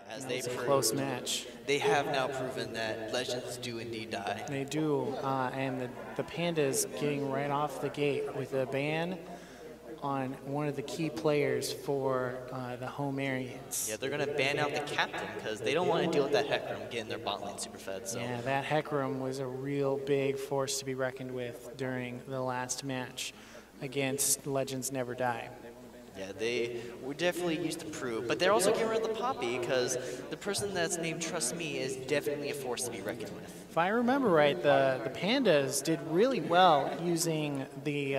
as it's a close match. They have now proven that legends do indeed die. They do, and the Pandas getting right off the gate with a ban on one of the key players for the Homerians. Yeah, they're going to ban out the captain because they don't want to deal with that Hecarim getting their bot lane super fed. So. Yeah, that Hecarim was a real big force to be reckoned with during the last match against Legends Never Die. Yeah, they were definitely used to prove, but they're also getting rid of the Poppy because the person that's named Trust Me is definitely a force to be reckoned with. If I remember right, the Pandas did really well using the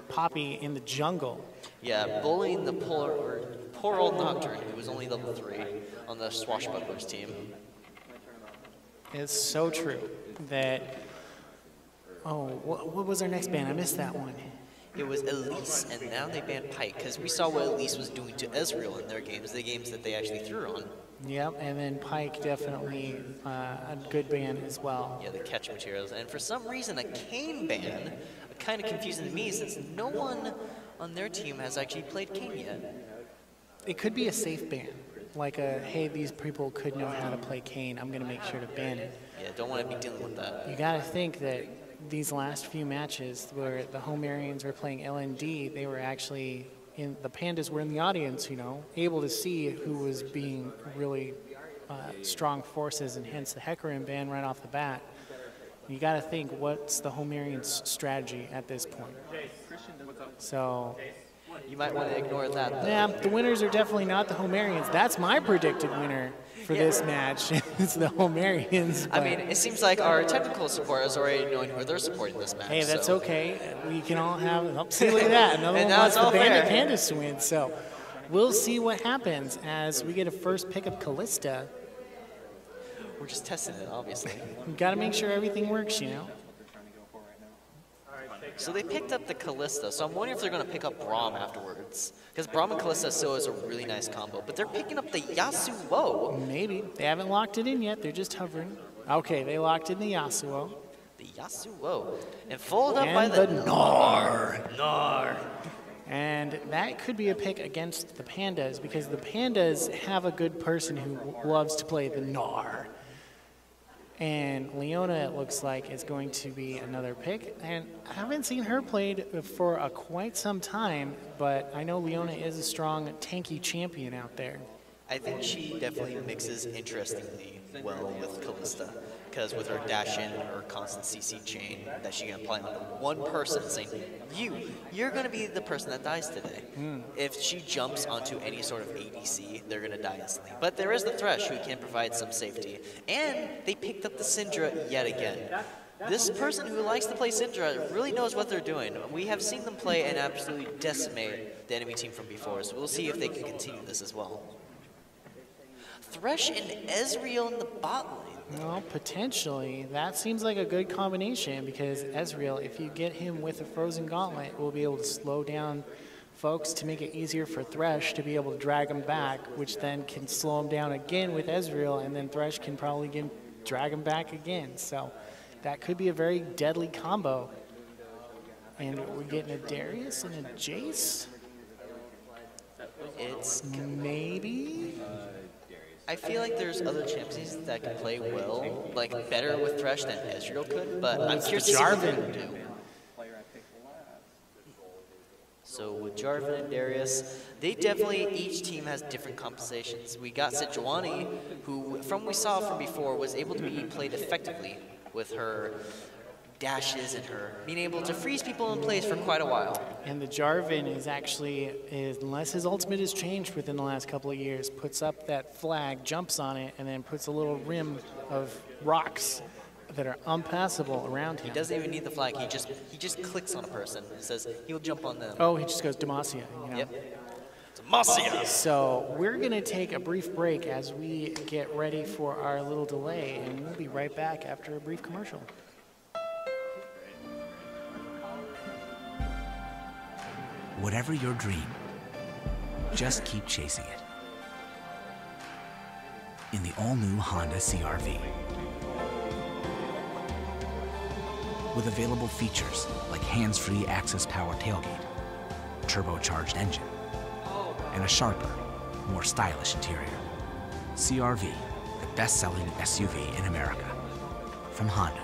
Poppy in the jungle. Yeah, bullying the poor old Nocturne, who was only level 3 on the Swashbucklers team. It's so true that, oh, what was our next ban? I missed that one. It was Elise, and now they banned Pike, because we saw what Elise was doing to Ezreal in their games, the games that they actually threw on. Yep, and then Pike definitely a good ban as well. Yeah, the catch materials. And for some reason, a Kayn ban, kind of confusing to me, since no one on their team has actually played Kayn yet. It could be a safe ban, like a, hey, these people could know how to play Kayn, I'm going to make sure to ban it. Yeah, don't want to be dealing with that. You got to think that these last few matches where the Homerians were playing LND, they were actually the Pandas were in the audience, you know, able to see who was being really strong forces, and hence the Hecarim ban right off the bat. You got to think, what's the Homerians' strategy at this point? So you might want to ignore that, though. Yeah, the winners are definitely not the Homerians. That's my predicted winner for this match. It's the Homerians. I mean, it seems like our technical support is already knowing who they're supporting this match. Hey, that's okay. We can all have. Oh, see, look at that. Another one wants the Bandit Pandas to win. So we'll see what happens as we get a first pick of Callista. We're just testing it, obviously. We've got to make sure everything works, you know. So they picked up the Callista, so I'm wondering if they're going to pick up Braum afterwards. Because Braum and Callista still is a really nice combo, but they're picking up the Yasuo. Maybe. They haven't locked it in yet. They're just hovering. Okay, they locked in the Yasuo. The Yasuo. And followed up by the Gnar. And that could be a pick against the Pandas, because the Pandas have a good person who loves to play the Gnar. And Leona, it looks like, is going to be another pick. And I haven't seen her played for quite some time, but I know Leona is a strong, tanky champion out there. I think she definitely mixes interestingly well with Callista, because with her dash in and her constant CC chain that she can apply on one person, saying, you're going to be the person that dies today. If she jumps onto any sort of ADC, they're going to die instantly. But there is the Thresh who can provide some safety. And they picked up the Syndra yet again. This person who likes to play Syndra really knows what they're doing. We have seen them play and absolutely decimate the enemy team from before, so we'll see if they can continue this as well. Thresh and Ezreal in the bot lane. Well, potentially. That seems like a good combination, because Ezreal, if you get him with a Frozen Gauntlet, will be able to slow down folks to make it easier for Thresh to be able to drag him back, which then can slow him down again with Ezreal, and then Thresh can probably drag him back again. So that could be a very deadly combo. And we're getting a Darius and a Jace? It's maybe? I feel like there's other champions that can play well, like better with Thresh than Ezreal could, but I'm curious to see what they do. So with Jarvan and Darius, they definitely, each team has different compensations. We got Sejuani, who, from we saw from before, was able to be played effectively with her dashes and her being able to freeze people in place for quite a while. And the Jarvan is actually, unless his ultimate has changed within the last couple of years, puts up that flag, jumps on it, and then puts a little rim of rocks that are unpassable around him. He doesn't even need the flag. He just clicks on a person and says he'll jump on them. Oh, he just goes Demacia. You know? Yep. Demacia. So we're going to take a brief break as we get ready for our little delay, and we'll be right back after a brief commercial. Whatever your dream, just keep chasing it. In the all-new Honda CR-V. With available features like hands-free access power tailgate, turbocharged engine, and a sharper, more stylish interior. CR-V, the best-selling SUV in America. From Honda.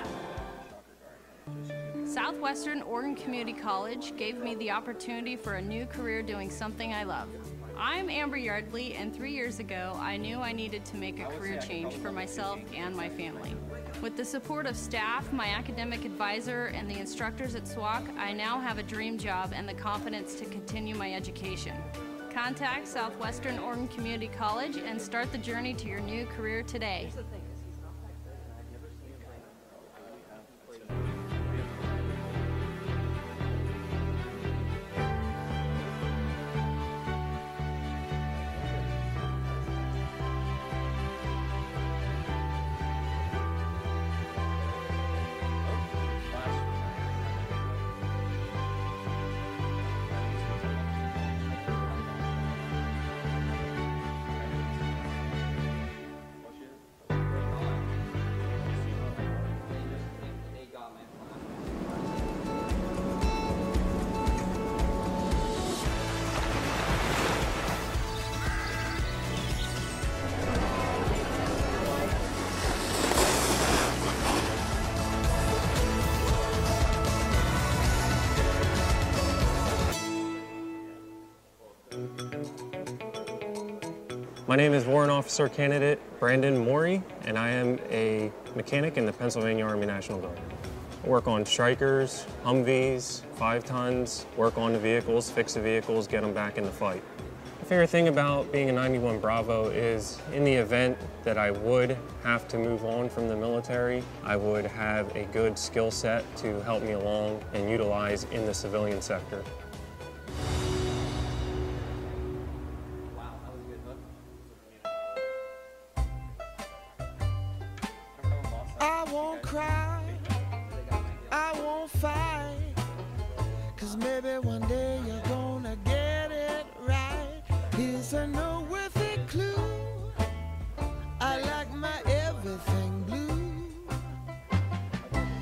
Southwestern Oregon Community College gave me the opportunity for a new career doing something I love. I'm Amber Yardley, and 3 years ago, I knew I needed to make a career change for myself and my family. With the support of staff, my academic advisor, and the instructors at SWOCC, I now have a dream job and the confidence to continue my education. Contact Southwestern Oregon Community College and start the journey to your new career today. My name is Warrant Officer Candidate Brandon Morey, and I am a mechanic in the Pennsylvania Army National Guard. I work on Strikers, Humvees, 5 tons, work on the vehicles, fix the vehicles, get them back in the fight. My favorite thing about being a 91 Bravo is in the event that I would have to move on from the military, I would have a good skill set to help me along and utilize in the civilian sector. I won't cry, I won't fight, 'cause maybe one day you're gonna get it right. Here's a noteworthy clue, I like my everything blue.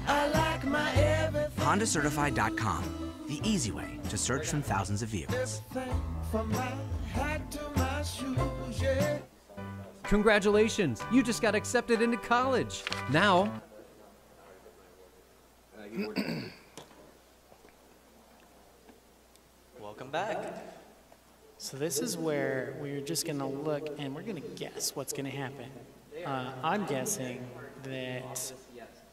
I like my everything. HondaCertified.com, the easy way to search from thousands of vehicles. Everything from my hat to my shoes, yeah. Congratulations, you just got accepted into college. Now, Welcome back. So this is where we're just going to look and we're going to guess what's going to happen. I'm guessing that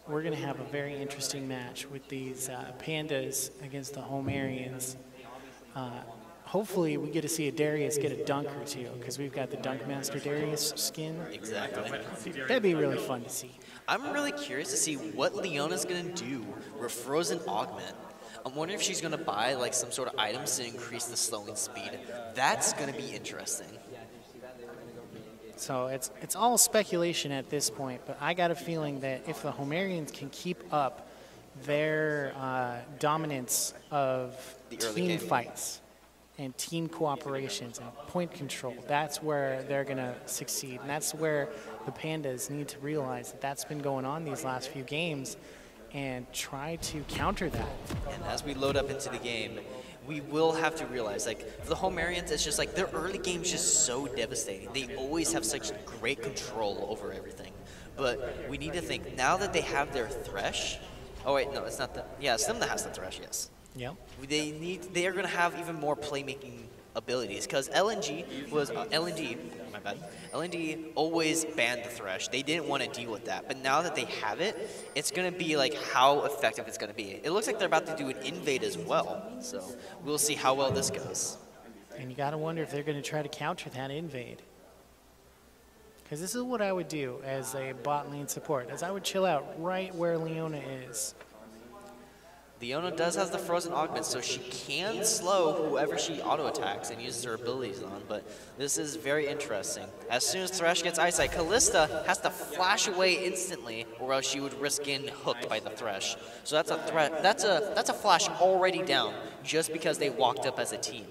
we're going to have a very interesting match with these Pandas against the Homerians. Hopefully we get to see a Darius get a dunk or two, because we've got the Dunk Master Darius skin. Exactly. That'd be really fun to see. I'm really curious to see what Leona's going to do with Frozen Augment. I'm wondering if she's going to buy like some sort of items to increase the slowing speed. That's going to be interesting. So it's all speculation at this point, but I got a feeling that if the Homerians can keep up their dominance of The early team game. fights and team cooperations and point control, that's where they're going to succeed. And that's where the Pandas need to realize that that's been going on these last few games and try to counter that. And as we load up into the game, we will have to realize, like, for the Homerians, it's just like their early game's just so devastating. They always have such great control over everything. But we need to think, now that they have their Thresh, oh wait, no, it's not the, yeah, it's them that has the Thresh, yes. Yep. They are going to have even more playmaking abilities, because LNG was, my bad, LNG always banned the Thresh. They didn't want to deal with that, but now that they have it, it's going to be like how effective it's going to be. It looks like they're about to do an invade as well, so we'll see how well this goes. And you got to wonder if they're going to try to counter that invade. Because this is what I would do as a bot lane support, as I would chill out right where Leona is. Leona does have the Frozen Augment, so she can slow whoever she auto-attacks and uses her abilities on, but this is very interesting. As soon as Thresh gets Eyesight, Kalista has to flash away instantly, or else she would risk getting hooked by the Thresh. So that's a threat. That's a flash already down, just because they walked up as a team.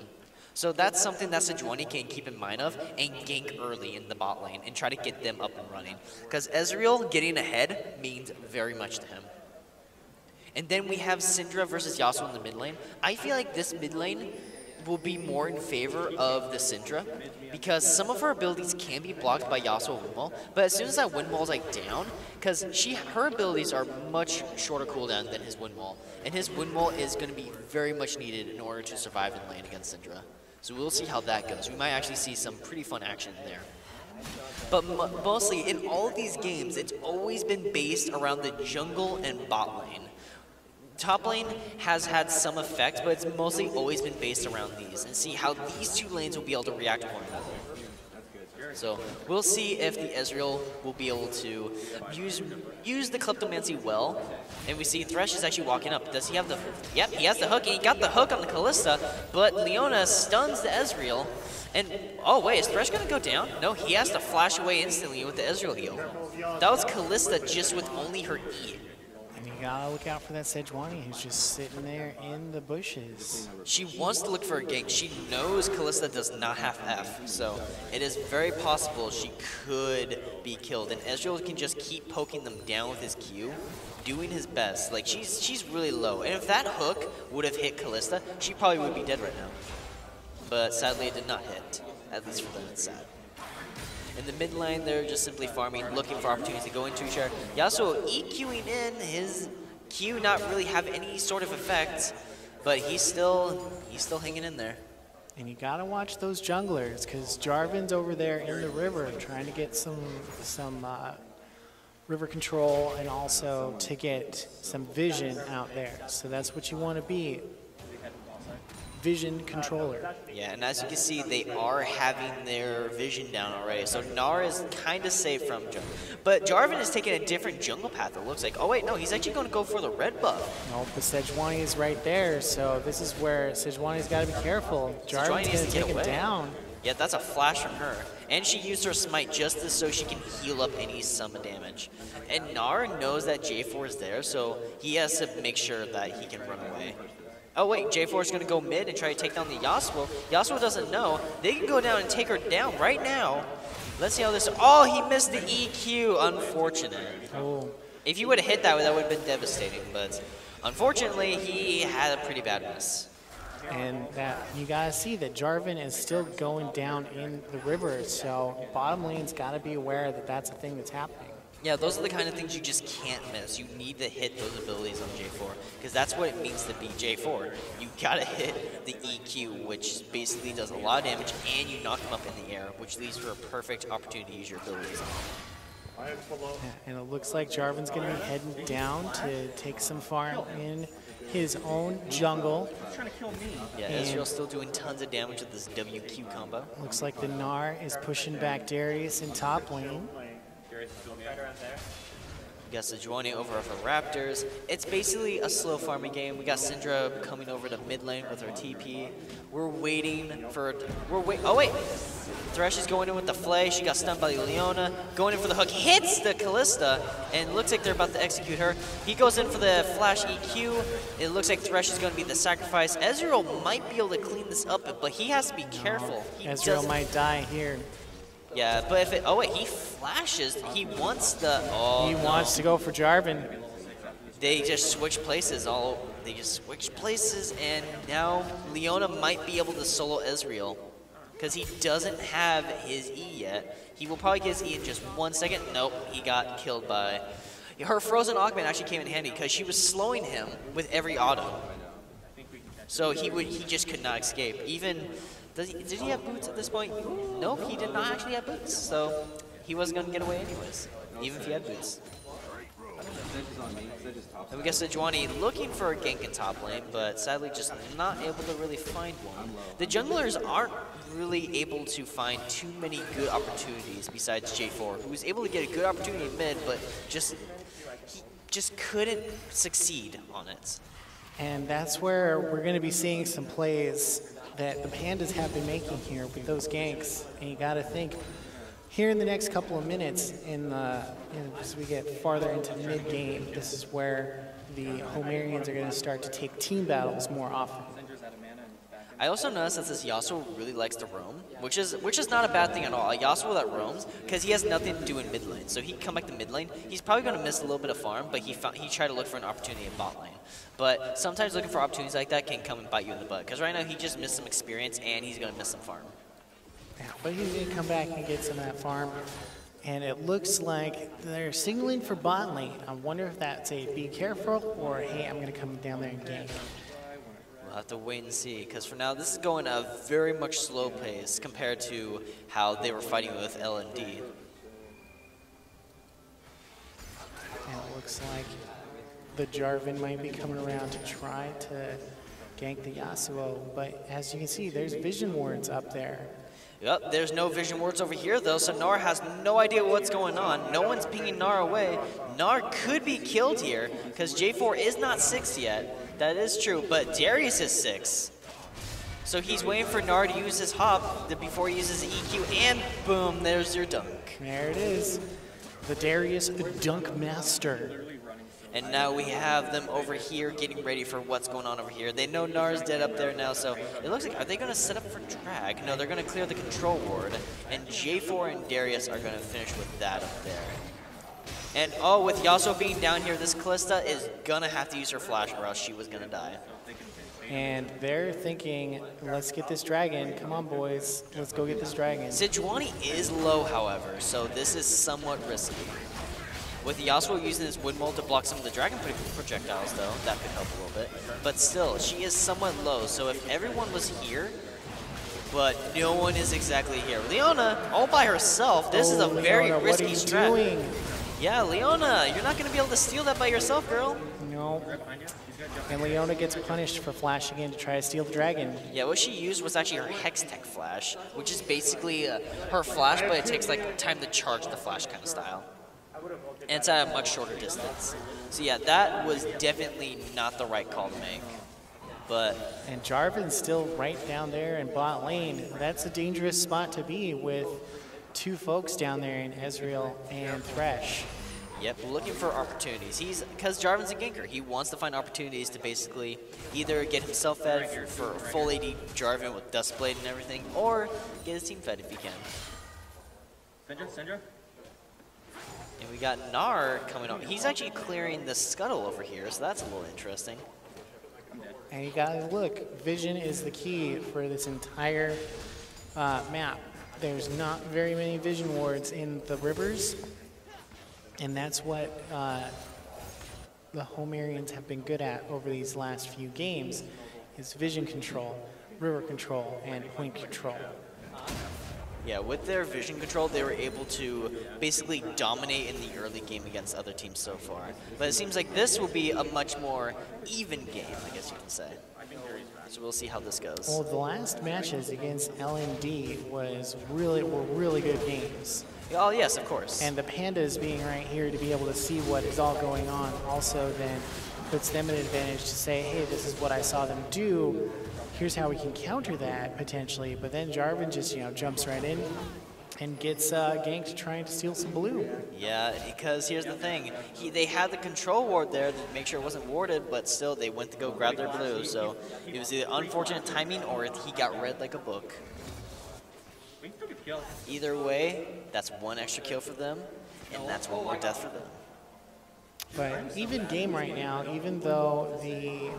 So that's something that Sejuani can keep in mind of and gank early in the bot lane and try to get them up and running. Because Ezreal getting ahead means very much to him. And then we have Syndra versus Yasuo in the mid lane. I feel like this mid lane, will be more in favor of the Syndra, because some of her abilities can be blocked by Yasuo Windwall, but as soon as that Windwall's like down, because her abilities are much shorter cooldown than his Windwall, and his Windwall is going to be very much needed in order to survive in lane against Syndra. So we'll see how that goes. We might actually see some pretty fun action there. But mostly, in all of these games, it's always been based around the jungle and bot lane. Top lane has had some effect, but it's mostly always been based around these, and see how these two lanes will be able to react to one another. So we'll see if the Ezreal will be able to use the Kleptomancy well. And we see Thresh is actually walking up. Does he have the... Yep, he has the hook, and he got the hook on the Kalista, but Leona stuns the Ezreal. And, oh wait, is Thresh gonna go down? No, he has to flash away instantly with the Ezreal heal. That was Kalista just with only her E. And you gotta look out for that Sejuani who's just sitting there in the bushes. She wants to look for a gank. She knows Kalista does not have F, so it is very possible she could be killed. And Ezreal can just keep poking them down with his Q, doing his best. Like, she's really low. And if that hook would have hit Kalista, she probably would be dead right now. But sadly it did not hit. At least for them, it's sad. In the mid lane, they're just simply farming, looking for opportunities to go into each other. Yasuo EQing in, his Q not really have any sort of effect, but he's still hanging in there. And you gotta watch those junglers, because Jarvan's over there in the river trying to get some river control and also to get some vision out there. So that's what you want to be. Vision controller. Yeah, and as you can see, they are having their vision down already. So Gnar is kind of safe from jungle. But Jarvan is taking a different jungle path, it looks like. Oh wait, no, he's actually going to go for the red buff. No, but Sejuani is right there, so this is where Sejuani's got to be careful. Jarvan's going to take him down. Yeah, that's a flash from her. And she used her smite just so she can heal up any summon damage. And Gnar knows that J4 is there, so he has to make sure that he can run away. Oh wait, J4 is going to go mid and try to take down the Yasuo. Yasuo doesn't know. They can go down and take her down right now. Let's see how this... Oh, he missed the EQ. Unfortunate. Oh. If you would have hit that, that would have been devastating. But unfortunately, he had a pretty bad miss. And that you got to see that Jarvan is still going down in the river. So bottom lane's got to be aware that that's a thing that's happening. Yeah, those are the kind of things you just can't miss. You need to hit those abilities on J4, because that's what it means to be J4. You gotta hit the EQ, which basically does a lot of damage, and you knock them up in the air, which leads for a perfect opportunity to use your abilities. Yeah, and it looks like Jarvan's gonna be heading down to take some farm in his own jungle. Yeah, Ezreal's still doing tons of damage with this WQ combo. Looks like the Gnar is pushing back Darius in top lane. We got Sejuani over for Raptors. It's basically a slow farming game. We got Syndra coming over to mid lane with her TP. We're waiting for... Oh wait! Thresh is going in with the Flay. She got stunned by Leona. Going in for the hook. Hits the Kalista. And looks like they're about to execute her. He goes in for the flash EQ. It looks like Thresh is going to be the sacrifice. Ezreal might be able to clean this up, but he has to be careful. Ezreal might die here. Yeah, but if it... Oh, wait, he flashes. He wants the... Oh, he wants to go for Jarvan. They just switch places. They just switch places, and now Leona might be able to solo Ezreal, because he doesn't have his E yet. He will probably get his E in just 1 second. Nope, he got killed by... Her Frozen Augment actually came in handy, because she was slowing him with every auto. So he just could not escape. Even... Did he have boots at this point? Nope, he did not actually have boots. So he wasn't going to get away anyways, even if he had boots. And we got Sejuani looking for a gank in top lane, but sadly just not able to really find one. The junglers aren't really able to find too many good opportunities besides J4, who was able to get a good opportunity in mid, but he just couldn't succeed on it. And that's where we're going to be seeing some plays that the Pandas have been making here with those ganks. And you got to think, here in the next couple of minutes, as we get farther into mid-game, this is where the Homerians are going to start to take team battles more often. I also noticed that this Yasuo really likes to roam, which is not a bad thing at all. A Yasuo that roams, because he has nothing to do in mid lane, so he can come back to mid lane. He's probably going to miss a little bit of farm, but he tried to look for an opportunity in bot lane. But sometimes looking for opportunities like that can come and bite you in the butt, because right now he just missed some experience and he's going to miss some farm. Yeah, but he's going to come back and get some of that farm. And it looks like they're signaling for bot lane. I wonder if that's a be careful or, hey, I'm going to come down there and gank. We'll have to wait and see, because for now this is going at a very much slow pace compared to how they were fighting with L&D. And it looks like the Jarvan might be coming around to try to gank the Yasuo. But as you can see, there's vision wards up there. Yep, there's no vision wards over here though, so Gnar has no idea what's going on. No one's pinging Gnar away. Gnar could be killed here, because J4 is not 6 yet. That is true, but Darius is 6. So he's waiting for Gnar to use his hop before he uses EQ, and boom, there's your dunk. There it is. The Darius Dunk Master. And now we have them over here getting ready for what's going on over here. They know Gnar's dead up there now, so it looks like, are they going to set up for drag? No, they're going to clear the control ward, and J4 and Darius are going to finish with that up there. And oh, with Yasuo being down here, this Kalista is going to have to use her flash or else she was going to die. And they're thinking, let's get this dragon. Come on, boys. Let's go get this dragon. Sejuani is low, however, so this is somewhat risky. With Yasuo using his Windmill to block some of the dragon projectiles, though, that could help a little bit. But still, she is somewhat low, so if everyone was here, but no one is exactly here. Leona, all by herself, this is a very risky strat. What are you doing? Yeah, Leona, you're not going to be able to steal that by yourself, girl. No. And Leona gets punished for flashing in to try to steal the dragon. Yeah, what she used was actually her Hextech flash, which is basically her flash, but it takes like time to charge the flash kind of style. And it's at a much shorter distance. So yeah, that was definitely not the right call to make. But and Jarvan's still right down there in bot lane. That's a dangerous spot to be with two folks down there in Ezreal and Thresh. Yep, looking for opportunities. Because Jarvan's a ganker, he wants to find opportunities to basically either get himself fed for full AD Jarvan with Duskblade and everything, or get his team fed if he can. Sandra? And we got Gnar coming on. He's actually clearing the scuttle over here, so that's a little interesting. And you gotta look, vision is the key for this entire map. There's not very many vision wards in the rivers, and that's what the Homerians have been good at over these last few games, is vision control, river control, and point control. Yeah, with their vision control, they were able to basically dominate in the early game against other teams so far. But it seems like this will be a much more even game, I guess you can say. So we'll see how this goes. Well, the last matches against L&D were really good games. Oh, yes, of course. And the Pandas being right here to be able to see what is all going on also then puts them at an advantage to say, hey, this is what I saw them do. Here's how we can counter that potentially. But then Jarvan just, jumps right in and gets ganked trying to steal some blue. Yeah, because here's the thing. They had the control ward there to make sure it wasn't warded, but still they went to go grab their blue. So it was either unfortunate timing or he got read like a book. Either way, that's one extra kill for them, and that's one more death for them. But even game right now, even though the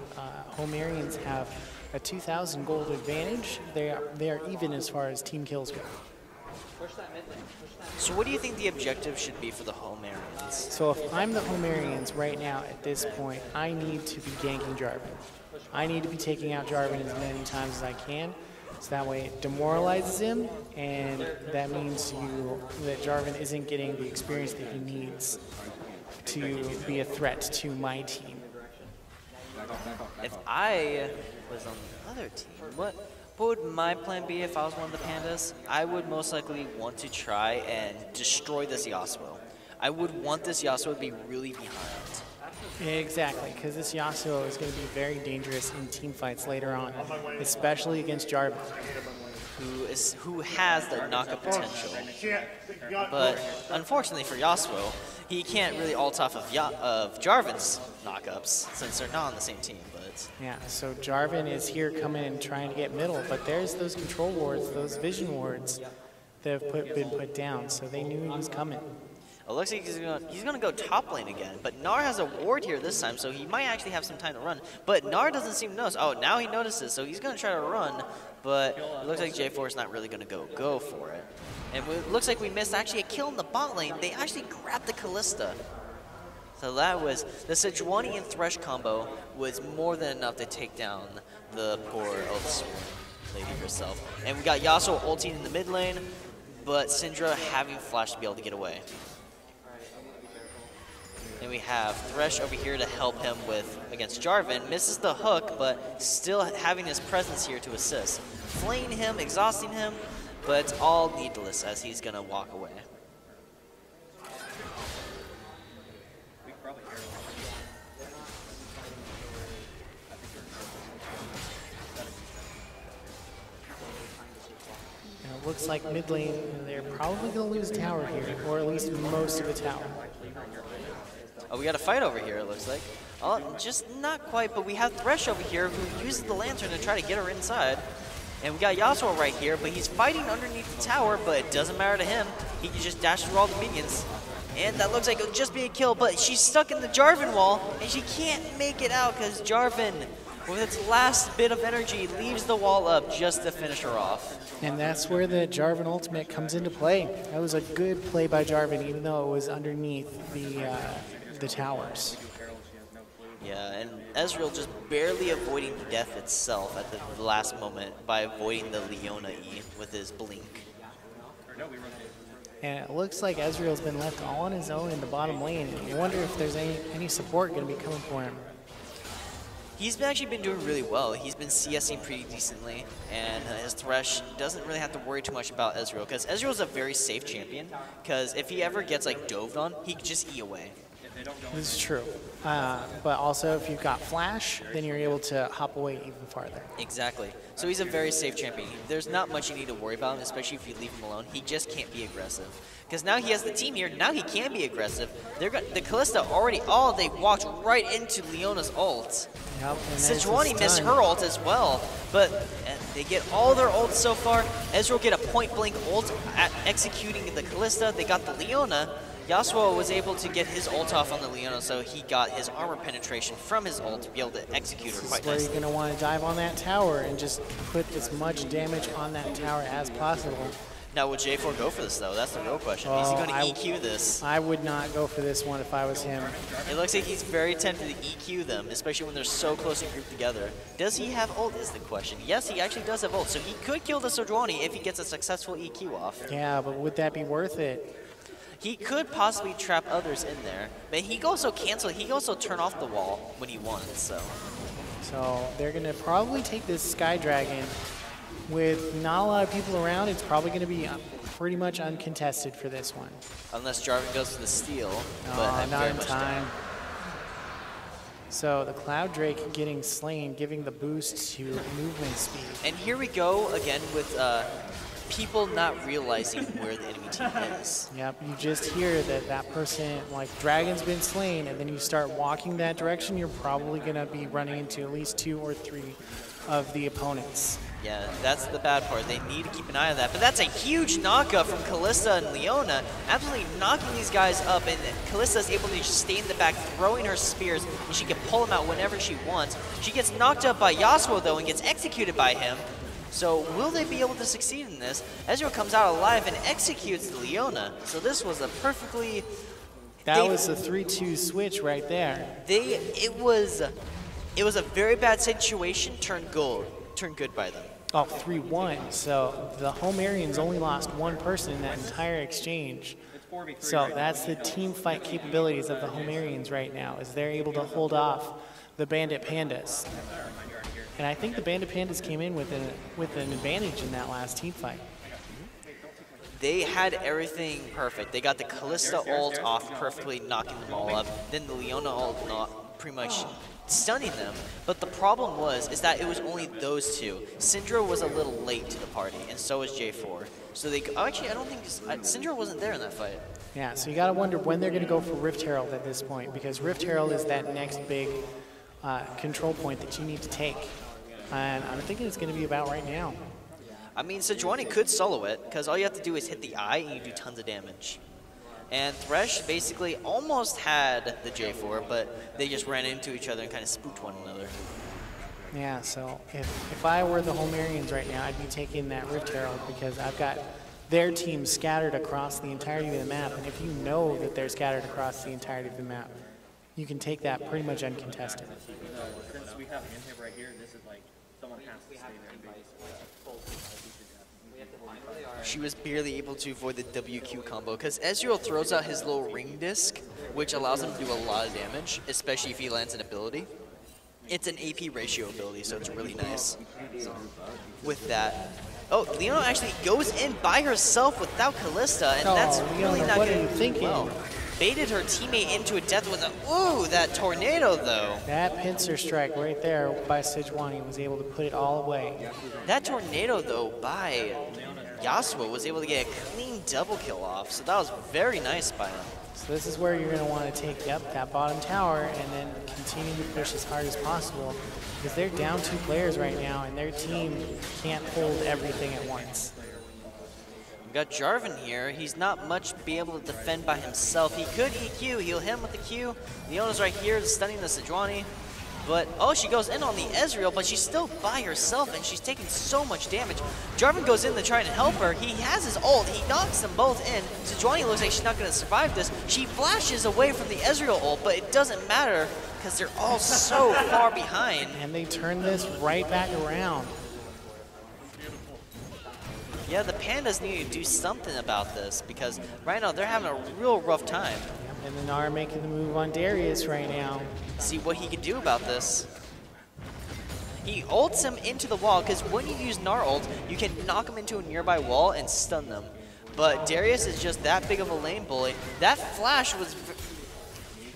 Homerians have a 2,000 gold advantage, they are even as far as team kills go. So what do you think the objective should be for the Homerians? So if I'm the Homerians right now at this point, I need to be ganking Jarvan. I need to be taking out Jarvan as many times as I can, so that way it demoralizes him, and that means that Jarvan isn't getting the experience that he needs to be a threat to my team. If I was on the other team, what would my plan be if I was one of the Pandas? I would most likely want to try and destroy this Yasuo. I would want this Yasuo to be really behind. Exactly, because this Yasuo is going to be very dangerous in team fights later on, especially against Jarvan, who has the knockup potential. But unfortunately for Yasuo, he can't really ult off of Jarvan's knockups since they're not on the same team. But yeah, so Jarvan is here coming and trying to get middle, but there's those control wards, those vision wards that have been put down, so they knew he was coming. it looks like he's gonna go top lane again, but Gnar has a ward here this time, so he might actually have some time to run. But Gnar doesn't seem to notice. Oh, now he notices, so he's gonna try to run, but it looks like J4 is not really gonna go for it. And it looks like we missed actually a kill in the bot lane. They actually grabbed the Kalista. So that was, the Sejuani and Thresh combo was more than enough to take down the poor Elf lady herself. And we got Yasuo ulting in the mid lane, but Syndra having flash to be able to get away. Then we have Thresh over here to help him against Jarvan. Misses the hook, but still having his presence here to assist. Flaying him, exhausting him, but it's all needless as he's gonna walk away. It looks like mid lane, they're probably going to lose tower here, or at least most of the tower. Oh, we got a fight over here, it looks like. Oh, just not quite, but we have Thresh over here who uses the lantern to try to get her inside. And we got Yasuo right here, but he's fighting underneath the tower, but it doesn't matter to him. He can just dash through all the minions. And that looks like it'll just be a kill, but she's stuck in the Jarvan wall, and she can't make it out because Jarvan, with its last bit of energy, leaves the wall up just to finish her off. And that's where the Jarvan ultimate comes into play. That was a good play by Jarvan, even though it was underneath the towers. Yeah, and Ezreal just barely avoiding death itself at the last moment by avoiding the Leona E with his blink. And it looks like Ezreal's been left all on his own in the bottom lane. I wonder if there's any support going to be coming for him. He's actually been doing really well. He's been CSing pretty decently, and his Thresh doesn't really have to worry too much about Ezreal, because Ezreal's a very safe champion, because if he ever gets like doved on, he can just E away. This is true. But also, if you've got Flash, then you're able to hop away even farther. Exactly. So he's a very safe champion. There's not much you need to worry about, especially if you leave him alone. He just can't be aggressive. Because now he has the team here. Now he can be aggressive. The Kalista already, they walked right into Leona's ult. Yep, Sejuani missed her ult as well. But they get all their ults so far. Ezreal get a point-blank ult at executing the Kalista. They got the Leona. Yasuo was able to get his ult off on the Leona, so he got his armor penetration from his ult to be able to execute her quite nicely. This is where you're going to want to dive on that tower and just put as much damage on that tower as possible. Now, will J4 go for this, though? That's the real question. Is he going to EQ this? I would not go for this one if I was him. It looks like he's very tempted to EQ them, especially when they're so closely grouped together. Does he have ult is the question. Yes, he actually does have ult, so he could kill the Sejuani if he gets a successful EQ off. Yeah, but would that be worth it? He could possibly trap others in there, but he can also cancel. He can also turn off the wall when he wants. So they're gonna probably take this Sky Dragon. With not a lot of people around, it's probably gonna be pretty much uncontested for this one. Unless Jarvan goes for the steal, but I'm not very in much time. down. So the Cloud Drake getting slain, giving the boost to movement speed. And here we go again with people not realizing where the enemy team is. Yep, you just hear that person, like, Dragon's been slain, and then you start walking that direction, you're probably going to be running into at least 2 or 3 of the opponents. Yeah, that's the bad part. They need to keep an eye on that. But that's a huge knockup from Kalista and Leona, absolutely knocking these guys up, and Kalista's able to just stay in the back, throwing her spears, and she can pull them out whenever she wants. She gets knocked up by Yasuo, though, and gets executed by him. So will they be able to succeed in this? Ezreal comes out alive and executes the Leona. So this was a perfectly... That was a 3-2 switch right there. It was a very bad situation turned good by them. Oh, 3-1. So the Homerians only lost one person in that entire exchange. So that's the team fight capabilities of the Homerians right now, is they're able to hold off the Bandit Pandas. And I think the Bandit Pandas came in with an advantage in that last team fight. They had everything perfect. They got the Kalista ult off perfectly, knocking them all up. Then the Leona ult pretty much stunning them. But the problem is that it was only those two. Syndra was a little late to the party, and so was J4. So they actually, I don't think Syndra wasn't there in that fight. Yeah, so you got to wonder when they're going to go for Rift Herald at this point, because Rift Herald is that next big control point that you need to take. And I'm thinking it's going to be about right now. I mean, Sejuani could solo it, because all you have to do is hit the eye and you do tons of damage. And Thresh basically almost had the J4, but they just ran into each other and kind of spooked one another. Yeah, so if I were the Homerians right now, I'd be taking that Rift Herald, because I've got their team scattered across the entirety of the map, and if you know that they're scattered across the entirety of the map, you can take that pretty much uncontested. Since we have inhib right here, this is like someone has to stay there. She was barely able to avoid the WQ combo because Ezreal throws out his little ring disc, which allows him to do a lot of damage, especially if he lands an ability. It's an AP ratio ability, so it's really nice. So, with that, oh, Leona actually goes in by herself without Kalista, and that's really not good. Well, baited her teammate into a death with a, ooh, that tornado though. That pincer strike right there by Sejuani was able to put it all away. That tornado though by Yasuo was able to get a clean double kill off, so that was very nice by him. So this is where you're going to want to take that bottom tower and then continue to push as hard as possible, because they're down 2 players right now and their team can't hold everything at once. We've got Jarvan here. He's not much be able to defend by himself. He could EQ. He'll hit him with the Q. Leona's right here stunning the Sejuani. But, oh, she goes in on the Ezreal, but she's still by herself, and she's taking so much damage. Jarvan goes in to try and help her. He has his ult. He knocks them both in. Sejuani looks like she's not going to survive this. She flashes away from the Ezreal ult, but it doesn't matter because they're all so far behind. And they turn this right back around. Yeah, the Pandas need to do something about this because right now they're having a real rough time. And the Gnar making the move on Darius right now. See what he can do about this. He ults him into the wall because when you use Gnar ult, you can knock him into a nearby wall and stun them. But Darius is just that big of a lane bully. That flash was...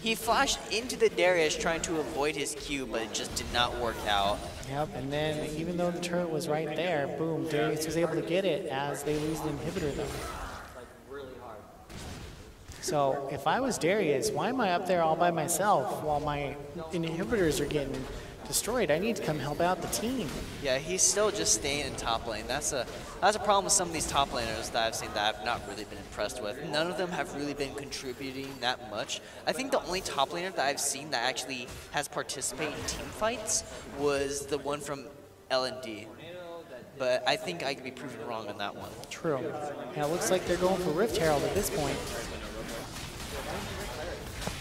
He flashed into the Darius trying to avoid his Q, but it just did not work out. Yep, and then even though the turret was right there, boom, Darius was able to get it as they lose the inhibitor though. So if I was Darius, why am I up there all by myself while my inhibitors are getting destroyed? I need to come help out the team. Yeah, he's still just staying in top lane. That's a problem with some of these top laners that I've seen that I've not really been impressed with. None of them have really been contributing that much. I think the only top laner that I've seen that actually has participated in team fights was the one from L&D. But I think I could be proven wrong on that one. True. Yeah, it looks like they're going for Rift Herald at this point.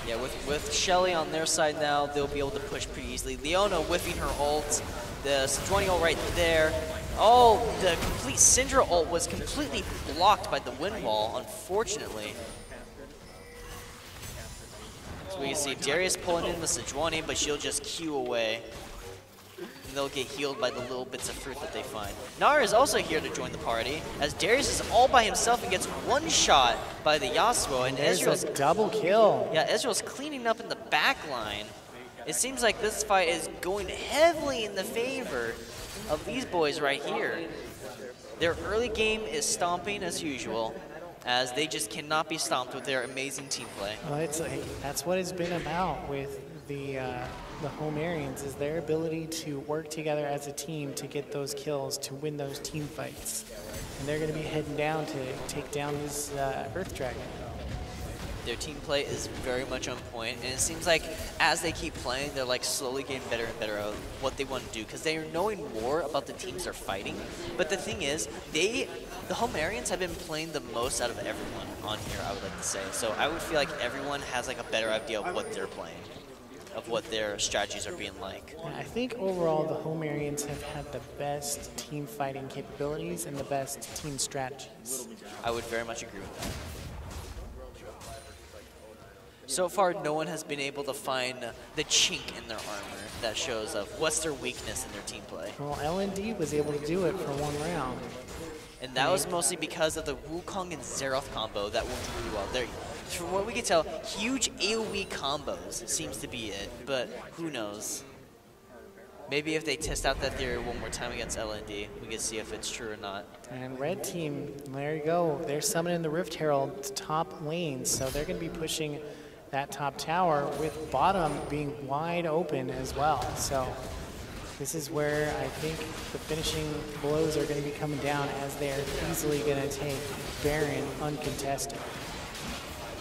Yeah, with Shelly on their side now, they'll be able to push pretty easily. Leona whiffing her ult. The Sejuani ult right there. Oh, the complete Syndra ult was completely blocked by the wind wall, unfortunately. So we can see Darius pulling in the Sejuani, but she'll just Q away. And they'll get healed by the little bits of fruit that they find. Gnar is also here to join the party, as Darius is all by himself and gets one shot by the Yasuo, and Ezreal's double kill. Yeah, Ezreal's cleaning up in the back line. It seems like this fight is going heavily in the favor of these boys right here. Their early game is stomping as usual, as they just cannot be stomped with their amazing team play. Well, it's like, that's what it's been about with the Homerians, is their ability to work together as a team to get those kills, to win those team fights. And they're going to be heading down to take down this Earth Dragon. Their team play is very much on point, and it seems like as they keep playing, they're like slowly getting better and better at what they want to do, because they are knowing more about the teams they're fighting. But the thing is, the Homerians have been playing the most out of everyone on here, I would like to say. So I would feel like everyone has like a better idea of what they're playing, of what their strategies are being like. I think overall the Homerians have had the best team fighting capabilities and the best team strategies. I would very much agree with that. So far, no one has been able to find the chink in their armor that shows of what's their weakness in their team play. Well, L&D was able to do it for one round. And that was mostly because of the Wukong and Xerath combo that worked really well. from what we can tell, huge AoE combos seems to be it, but who knows? Maybe if they test out that theory one more time against LND, we can see if it's true or not. And red team, there you go. They're summoning the Rift Herald top lanes, so they're going to be pushing that top tower with bottom being wide open as well. So this is where I think the finishing blows are going to be coming down, as they're easily going to take Baron uncontested.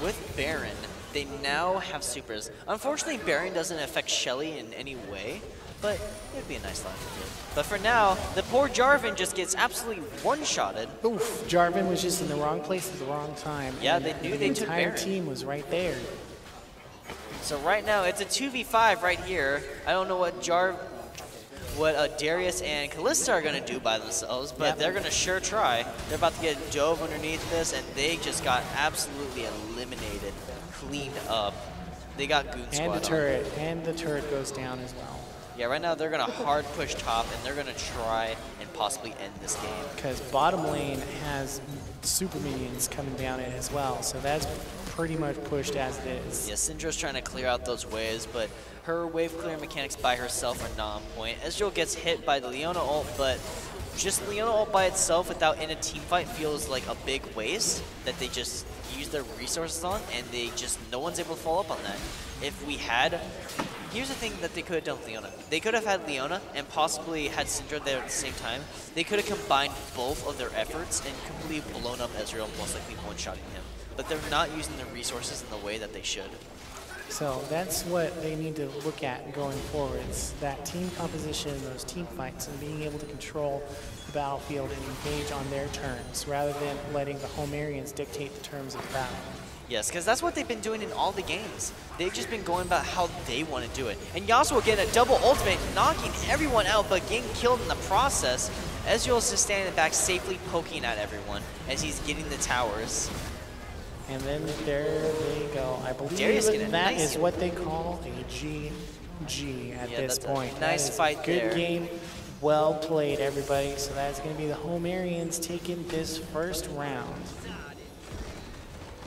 With Baron, they now have supers. Unfortunately, Baron doesn't affect Shelly in any way, but it would be a nice line to do. But for now, the poor Jarvan just gets absolutely one-shotted. Oof, Jarvan was just in the wrong place at the wrong time. Yeah, they knew they took Baron. The entire team was right there. So right now, it's a 2v5 right here. I don't know what Darius and Kalista are going to do by themselves, but they're going to sure try. They're about to get dove underneath this, and they just got absolutely eliminated, cleaned up. They got goon squad and the turret goes down as well. Yeah, right now they're going to hard push top, and they're going to try and possibly end this game. Because bottom lane has super minions coming down it as well, so that's pretty much pushed as it is. Yeah, Syndra's trying to clear out those waves, but her wave clearing mechanics by herself are not on point. Ezreal gets hit by the Leona ult, but just Leona ult by itself without in a team fight feels like a big waste that they just use their resources on, and no one's able to follow up on that. If we had, here's the thing that they could have done with Leona. They could have had Leona and possibly had Syndra there at the same time. They could have combined both of their efforts and completely blown up Ezreal, most likely one-shotting him. But they're not using their resources in the way that they should. So that's what they need to look at going forward. It's that team composition, those team fights, and being able to control the battlefield and engage on their terms, rather than letting the Homerians dictate the terms of the battle. Yes, because that's what they've been doing in all the games. They've just been going about how they want to do it. And Yasuo getting a double ultimate, knocking everyone out, but getting killed in the process. Ezreal is just standing back, safely poking at everyone as he's getting the towers. And then there they go. I believe that is what they call a GG at this point. Nice fight there. Good game. Well played, everybody. So that's going to be the Homerians taking this first round.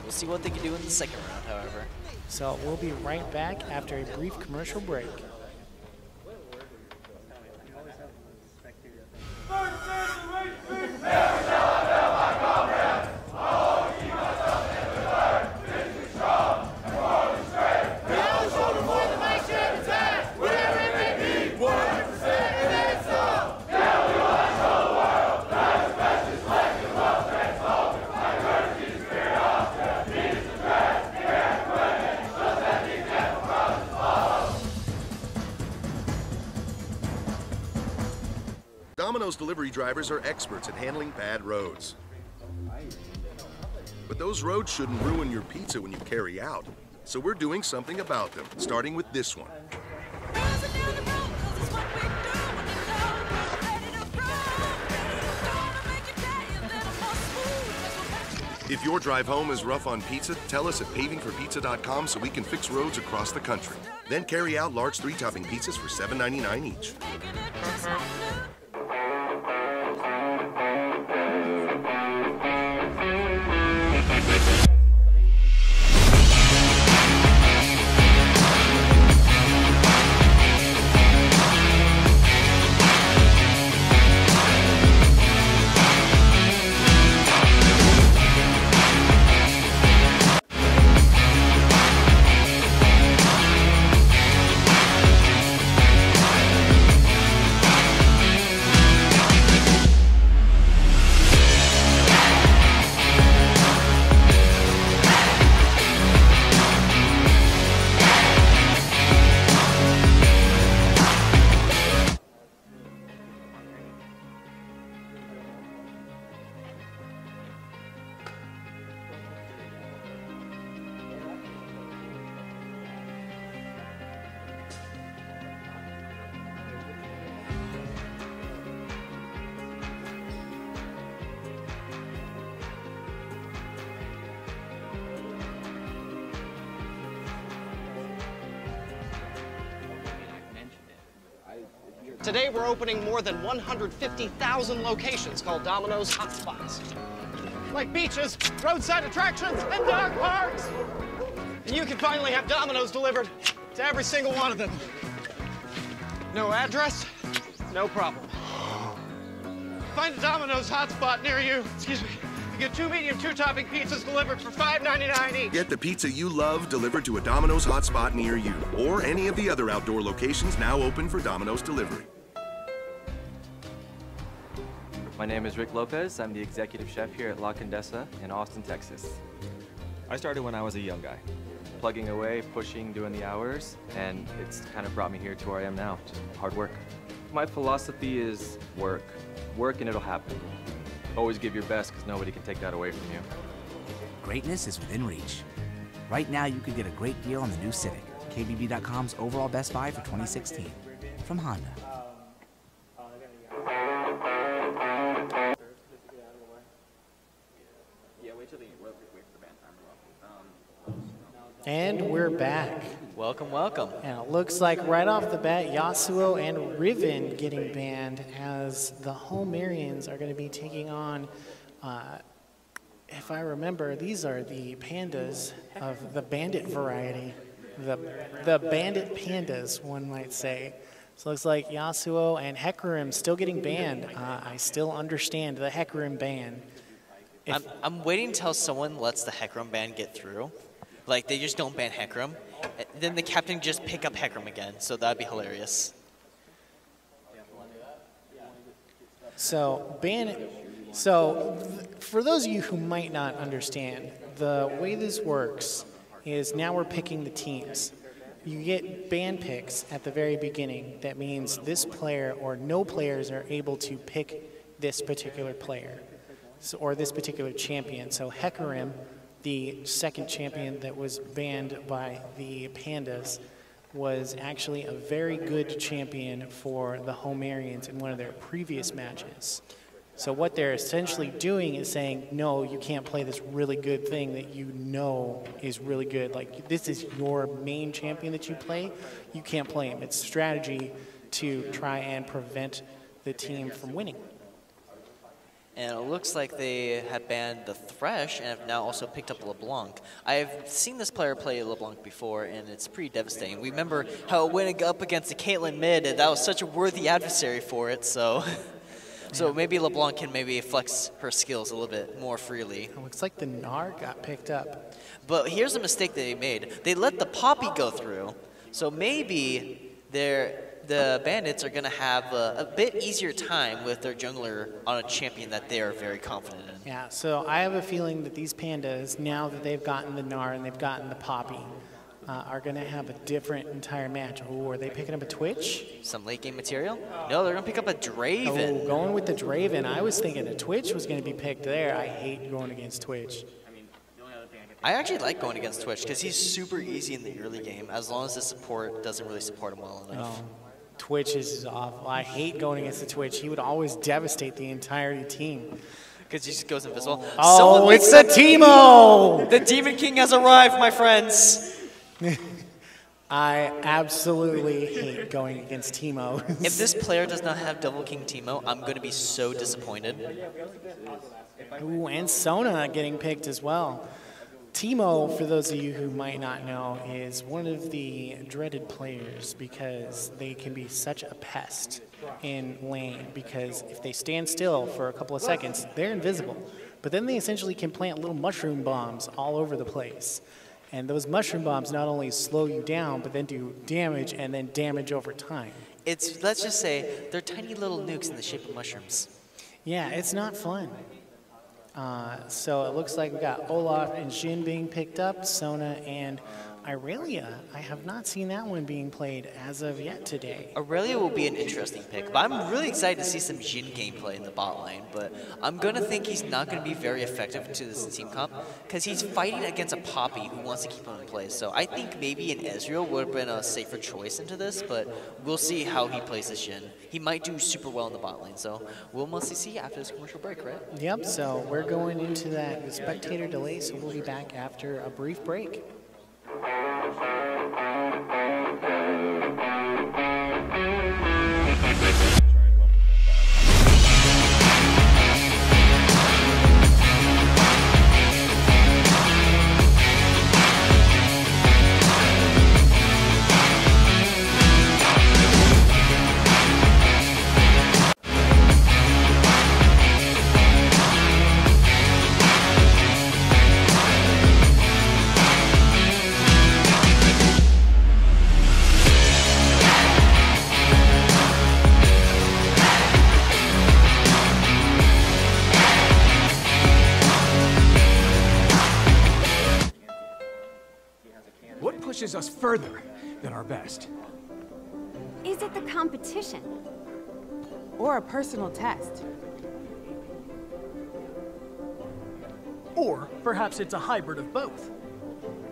We'll see what they can do in the second round, however. So we'll be right back after a brief commercial break. Domino's delivery drivers are experts at handling bad roads. But those roads shouldn't ruin your pizza when you carry out. So we're doing something about them, starting with this one. If your drive home is rough on pizza, tell us at pavingforpizza.com so we can fix roads across the country. Then carry out large 3-topping pizzas for $7.99 each. Today we're opening more than 150,000 locations called Domino's Hotspots. like beaches, roadside attractions, and dog parks. And you can finally have Domino's delivered to every single one of them. No address, no problem. Find a Domino's hotspot near you. Excuse me. You get 2 medium, 2-topping pizzas delivered for $5.99 each. Get the pizza you love delivered to a Domino's hotspot near you, or any of the other outdoor locations now open for Domino's delivery. My name is Rick Lopez. I'm the executive chef here at La Condesa in Austin, Texas. I started when I was a young guy, plugging away, pushing, doing the hours, and it's kind of brought me here to where I am now, just hard work. My philosophy is work. Work and it'll happen. Always give your best because nobody can take that away from you. Greatness is within reach. Right now, you could get a great deal on the new Civic, KBB.com's overall best buy for 2016, from Honda. And we're back. Welcome, welcome. And it looks like right off the bat, Yasuo and Riven getting banned as the Homerians are going to be taking on, if I remember, these are the Pandas of the Bandit variety. The Bandit Pandas, one might say. So it looks like Yasuo and Hecarim still getting banned. I still understand the Hecarim ban. I'm waiting until someone lets the Hecarim ban get through. Like, they just don't ban Hecarim. Then the captain just pick up Hecarim again, so that'd be hilarious. So, for those of you who might not understand, the way this works is now we're picking the teams. You get ban picks at the very beginning. That means this player or no players are able to pick this particular player or this particular champion. So Hecarim, the second champion that was banned by the Pandas, was actually a very good champion for the Homerians in one of their previous matches. So what they're essentially doing is saying, no, you can't play this really good thing that you know is really good. Like, this is your main champion that you play. You can't play him. It's strategy to try and prevent the team from winning. And it looks like they had banned the Thresh and have now also picked up LeBlanc. I've seen this player play LeBlanc before, and it's pretty devastating. We remember how it went up against the Caitlyn mid, and that was such a worthy adversary for it, so... So maybe LeBlanc can maybe flex her skills a little bit more freely. It looks like the Gnar got picked up. But here's a mistake they made. They let the Poppy go through, so maybe the Bandits are going to have a bit easier time with their jungler on a champion that they are very confident in. Yeah, so I have a feeling that these Pandas, now that they've gotten the Gnar and they've gotten the Poppy, are going to have a different entire match. Oh, are they picking up a Twitch? Some late game material? No, they're going to pick up a Draven. Oh, going with the Draven. I was thinking a Twitch was going to be picked there. I hate going against Twitch. I actually like going against Twitch because he's super easy in the early game as long as the support doesn't really support him well enough. Oh, Twitch is awful. I hate going against the Twitch. He would always devastate the entire team. Because he just goes invisible. Oh, it's the Teemo! The Demon King has arrived, my friends. I absolutely hate going against Teemo. If this player does not have Double King Teemo, I'm going to be so disappointed. Ooh, and Sona getting picked as well. Teemo, for those of you who might not know, is one of the dreaded players because they can be such a pest in lane, because if they stand still for a couple of seconds, they're invisible. But then they essentially can plant little mushroom bombs all over the place. And those mushroom bombs not only slow you down, but then do damage and then damage over time. It's, let's just say, they're tiny little nukes in the shape of mushrooms. Yeah, it's not fun. So it looks like we got Olaf and Jhin being picked up, Sona and Irelia. I have not seen that one being played as of yet today. Irelia will be an interesting pick, but I'm really excited to see some Jhin gameplay in the bot lane, but I'm going to think he's not going to be very effective to this team comp because he's fighting against a Poppy who wants to keep him in place. So I think maybe an Ezreal would have been a safer choice into this, but we'll see how he plays as Jhin. He might do super well in the bot lane, so we'll mostly see after this commercial break, right? Yep, so we're going into that spectator delay, so we'll be back after a brief break. pushes us further than our best. Is it the competition? Or a personal test? Or perhaps it's a hybrid of both.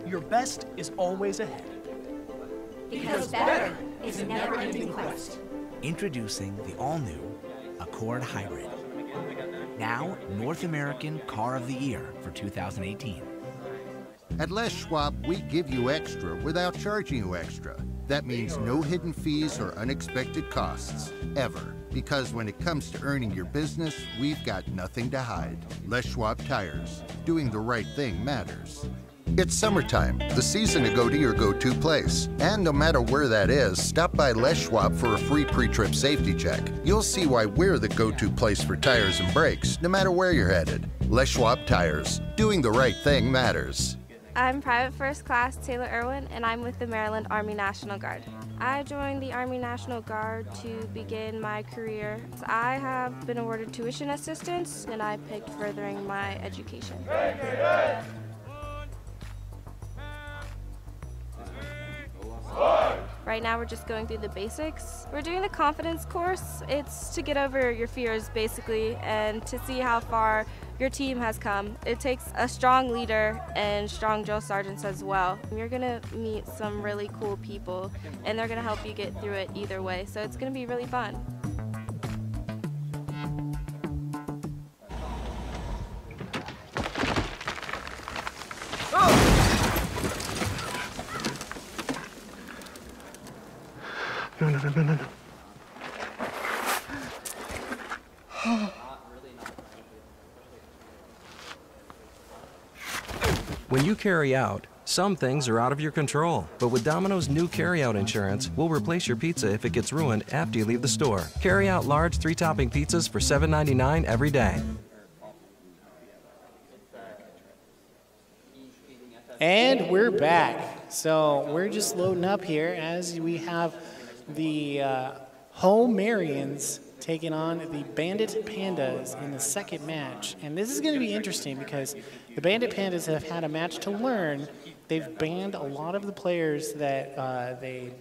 Your best is always ahead. Because better is a never-ending quest. Introducing the all-new Accord Hybrid. Now, North American Car of the Year for 2018. At Les Schwab, we give you extra without charging you extra. That means no hidden fees or unexpected costs, ever. Because when it comes to earning your business, we've got nothing to hide. Les Schwab Tires. Doing the right thing matters. It's summertime, the season to go to your go-to place. And no matter where that is, stop by Les Schwab for a free pre-trip safety check. You'll see why we're the go-to place for tires and brakes, no matter where you're headed. Les Schwab Tires. Doing the right thing matters. I'm Private First Class Taylor Irwin, and I'm with the Maryland Army National Guard. I joined the Army National Guard to begin my career. I have been awarded tuition assistance, and I picked furthering my education. Right now we're just going through the basics. We're doing the confidence course. It's to get over your fears basically and to see how far your team has come. It takes a strong leader and strong drill sergeants as well. You're gonna meet some really cool people and they're gonna help you get through it either way. So it's gonna be really fun. No. When you carry out, some things are out of your control. But with Domino's new carry-out insurance, we'll replace your pizza if it gets ruined after you leave the store. Carry out large 3-topping pizzas for $7.99 every day. And we're back. So we're just loading up here as we have the Homerians taking on the Bandit Pandas in the second match. And this is going to be interesting because the Bandit Pandas have had a match to learn. They've banned a lot of the players that they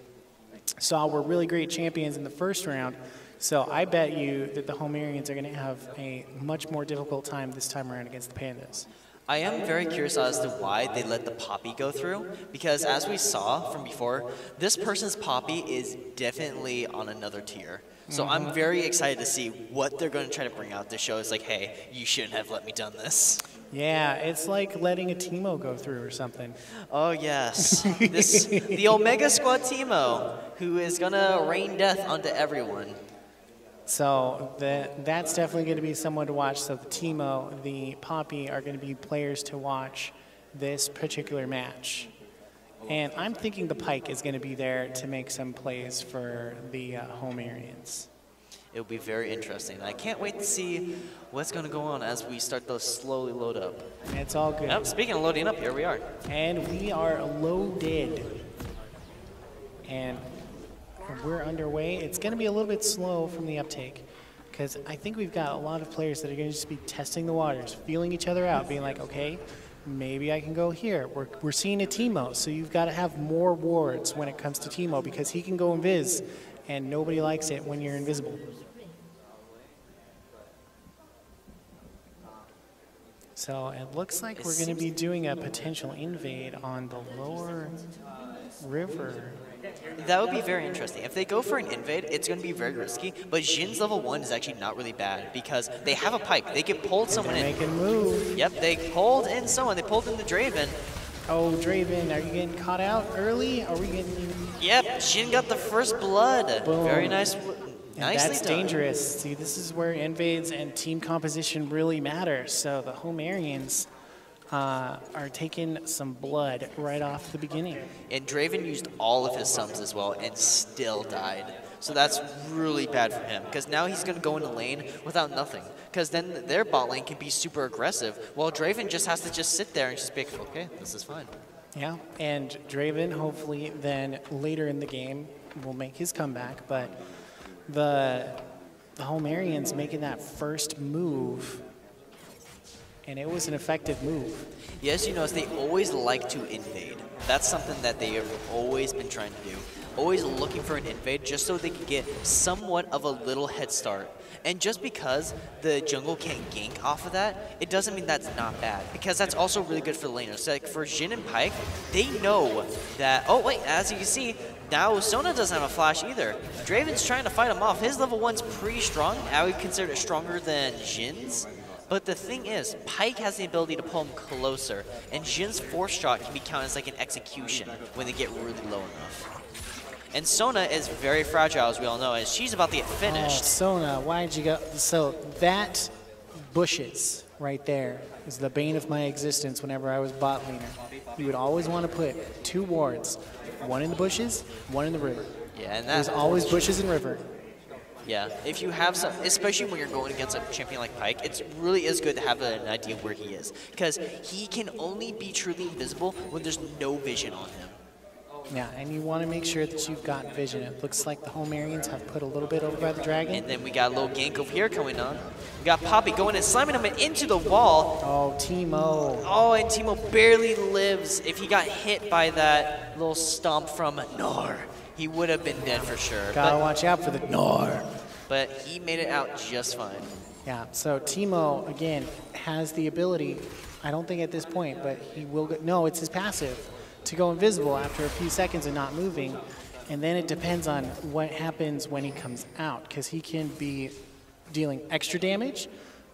saw were really great champions in the first round. So I bet you that the Homerians are going to have a much more difficult time this time around against the Pandas. I am very curious as to why they let the Poppy go through, because as we saw from before, this person's Poppy is definitely on another tier. So I'm very excited to see what they're going to try to bring out to show us like, hey, you shouldn't have let me done this. Yeah, it's like letting a Teemo go through or something. Oh, yes. The Omega Squad Teemo, who is going to rain death onto everyone. So that's definitely going to be someone to watch. So the Teemo, the Poppy are going to be players to watch this particular match. And I'm thinking the Pike is going to be there to make some plays for the Homerians. It'll be very interesting. I can't wait to see what's going to go on as we start to slowly load up. It's all good. Yep, speaking of loading up, here we are. And we are loaded. And we're underway. It's going to be a little bit slow from the uptake because I think we've got a lot of players that are going to just be testing the waters, feeling each other out, being like, okay, maybe I can go here. We're seeing a Teemo, so you've got to have more wards when it comes to Teemo because he can go invis, and nobody likes it when you're invisible. So it looks like we're going to be doing a potential invade on the lower river. That would be very interesting. If they go for an invade, it's going to be very risky. But Jin's level 1 is actually not really bad because they have a Pike. They can pull someone in. They can move. Yep, they pulled in someone. They pulled in the Draven. Oh, Draven, are you getting caught out early? Are we getting... Yep, Jin got the first blood. Boom. Very nice. Nicely that's done. dangerous. See, this is where invades and team composition really matter. So the Homerians are taking some blood right off the beginning. And Draven used all of his sums as well and still died. So that's really bad for him because now he's going to go into lane without nothing because then their bot lane can be super aggressive while Draven just has to just sit there and just be like, okay, this is fine. Yeah, and Draven hopefully then later in the game will make his comeback, but the Homerians making that first move and it was an effective move. Yes, you notice they always like to invade. That's something that they have always been trying to do. Always looking for an invade just so they can get somewhat of a little head start. And just because the jungle can't gank off of that, it doesn't mean that's not bad, because that's also really good for the laners. So like for Jhin and Pyke, they know that, oh wait, as you can see, now Sona doesn't have a flash either. Draven's trying to fight him off. His level 1's pretty strong. I would consider it stronger than Jhin's. But the thing is, Pyke has the ability to pull him closer, and Jhin's force shot can be counted as like an execution when they get really low enough. And Sona is very fragile, as we all know, as she's about to get finished. Oh, Sona, why'd you go? So that bushes right there is the bane of my existence whenever I was bot laner. You would always want to put 2 wards, one in the bushes, one in the river. Yeah, and there's always bushes and river. Yeah, if you have some, especially when you're going against a champion like Pyke, it really is good to have an idea of where he is, because he can only be truly invisible when there's no vision on him. Yeah, and you want to make sure that you've got vision. It looks like the Homerians have put a little bit over by the dragon. And then we got a little gank over here going on. We got Poppy going and slamming him into the wall. Oh, Teemo. Oh, and Teemo barely lives. If he got hit by that little stomp from Gnar, he would have been dead for sure. Gotta watch out for the Gnar. But he made it out just fine. Yeah, so Teemo, again, has the ability, I don't think at this point, but he will go, no, it's his passive, to go invisible after a few seconds of not moving. And then it depends on what happens when he comes out, because he can be dealing extra damage,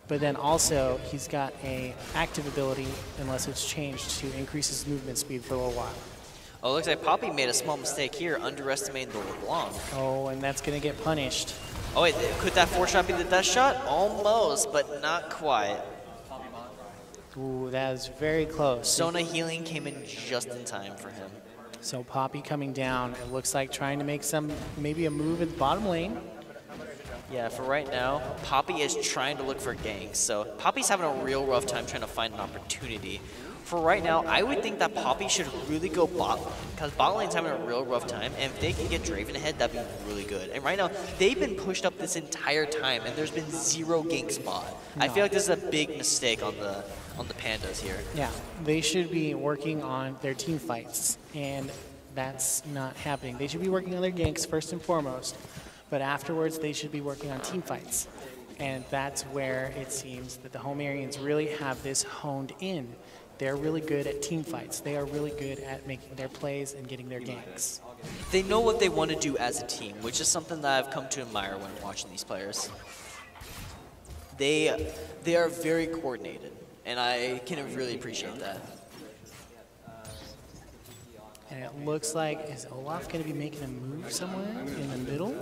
but then also he's got a active ability, unless it's changed, to increase his movement speed for a little while. Oh, it looks like Poppy made a small mistake here, underestimating the LeBlanc. Oh, and that's going to get punished. Oh wait, could that force shot be the death shot? Almost, but not quite. Ooh, that is very close. Sona healing came in just in time for him. So Poppy coming down, it looks like trying to make maybe a move at the bottom lane. Yeah, for right now, Poppy is trying to look for ganks. So Poppy's having a real rough time trying to find an opportunity. For right now, I would think that Poppy should really go bot lane, because bot lane's having a real rough time, and if they can get Draven ahead, that'd be really good. And right now, they've been pushed up this entire time, and there's been 0 gank spot. No. I feel like this is a big mistake on the Pandas here. Yeah, they should be working on their team fights, and that's not happening. They should be working on their ganks first and foremost, but afterwards they should be working on team fights. And that's where it seems that the Homerians really have this honed in. They're really good at team fights. They are really good at making their plays and getting their ganks. They know what they want to do as a team, which is something that I've come to admire when watching these players. They are very coordinated, and I can really appreciate that. And it looks like, is Olaf going to be making a move somewhere in the middle?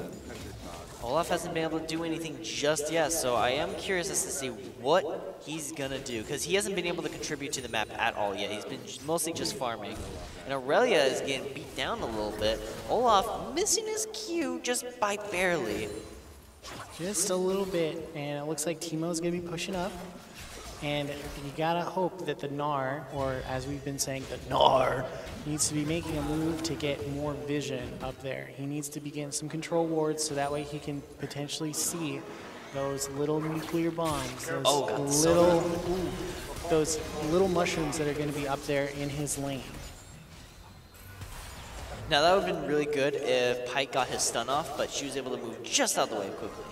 Olaf hasn't been able to do anything just yet, so I am curious as to see what he's going to do, because he hasn't been able to contribute to the map at all yet. He's been mostly just farming. And Aurelia is getting beat down a little bit. Olaf missing his Q just by barely. Just a little bit, and it looks like Teemo's going to be pushing up. And you gotta hope that the Gnar, or as we've been saying, the Gnar, needs to be making a move to get more vision up there. He needs to be getting some control wards so that way he can potentially see those little nuclear bombs, those little mushrooms that are gonna be up there in his lane. Now that would have been really good if Pyke got his stun off, but she was able to move just out of the way quickly.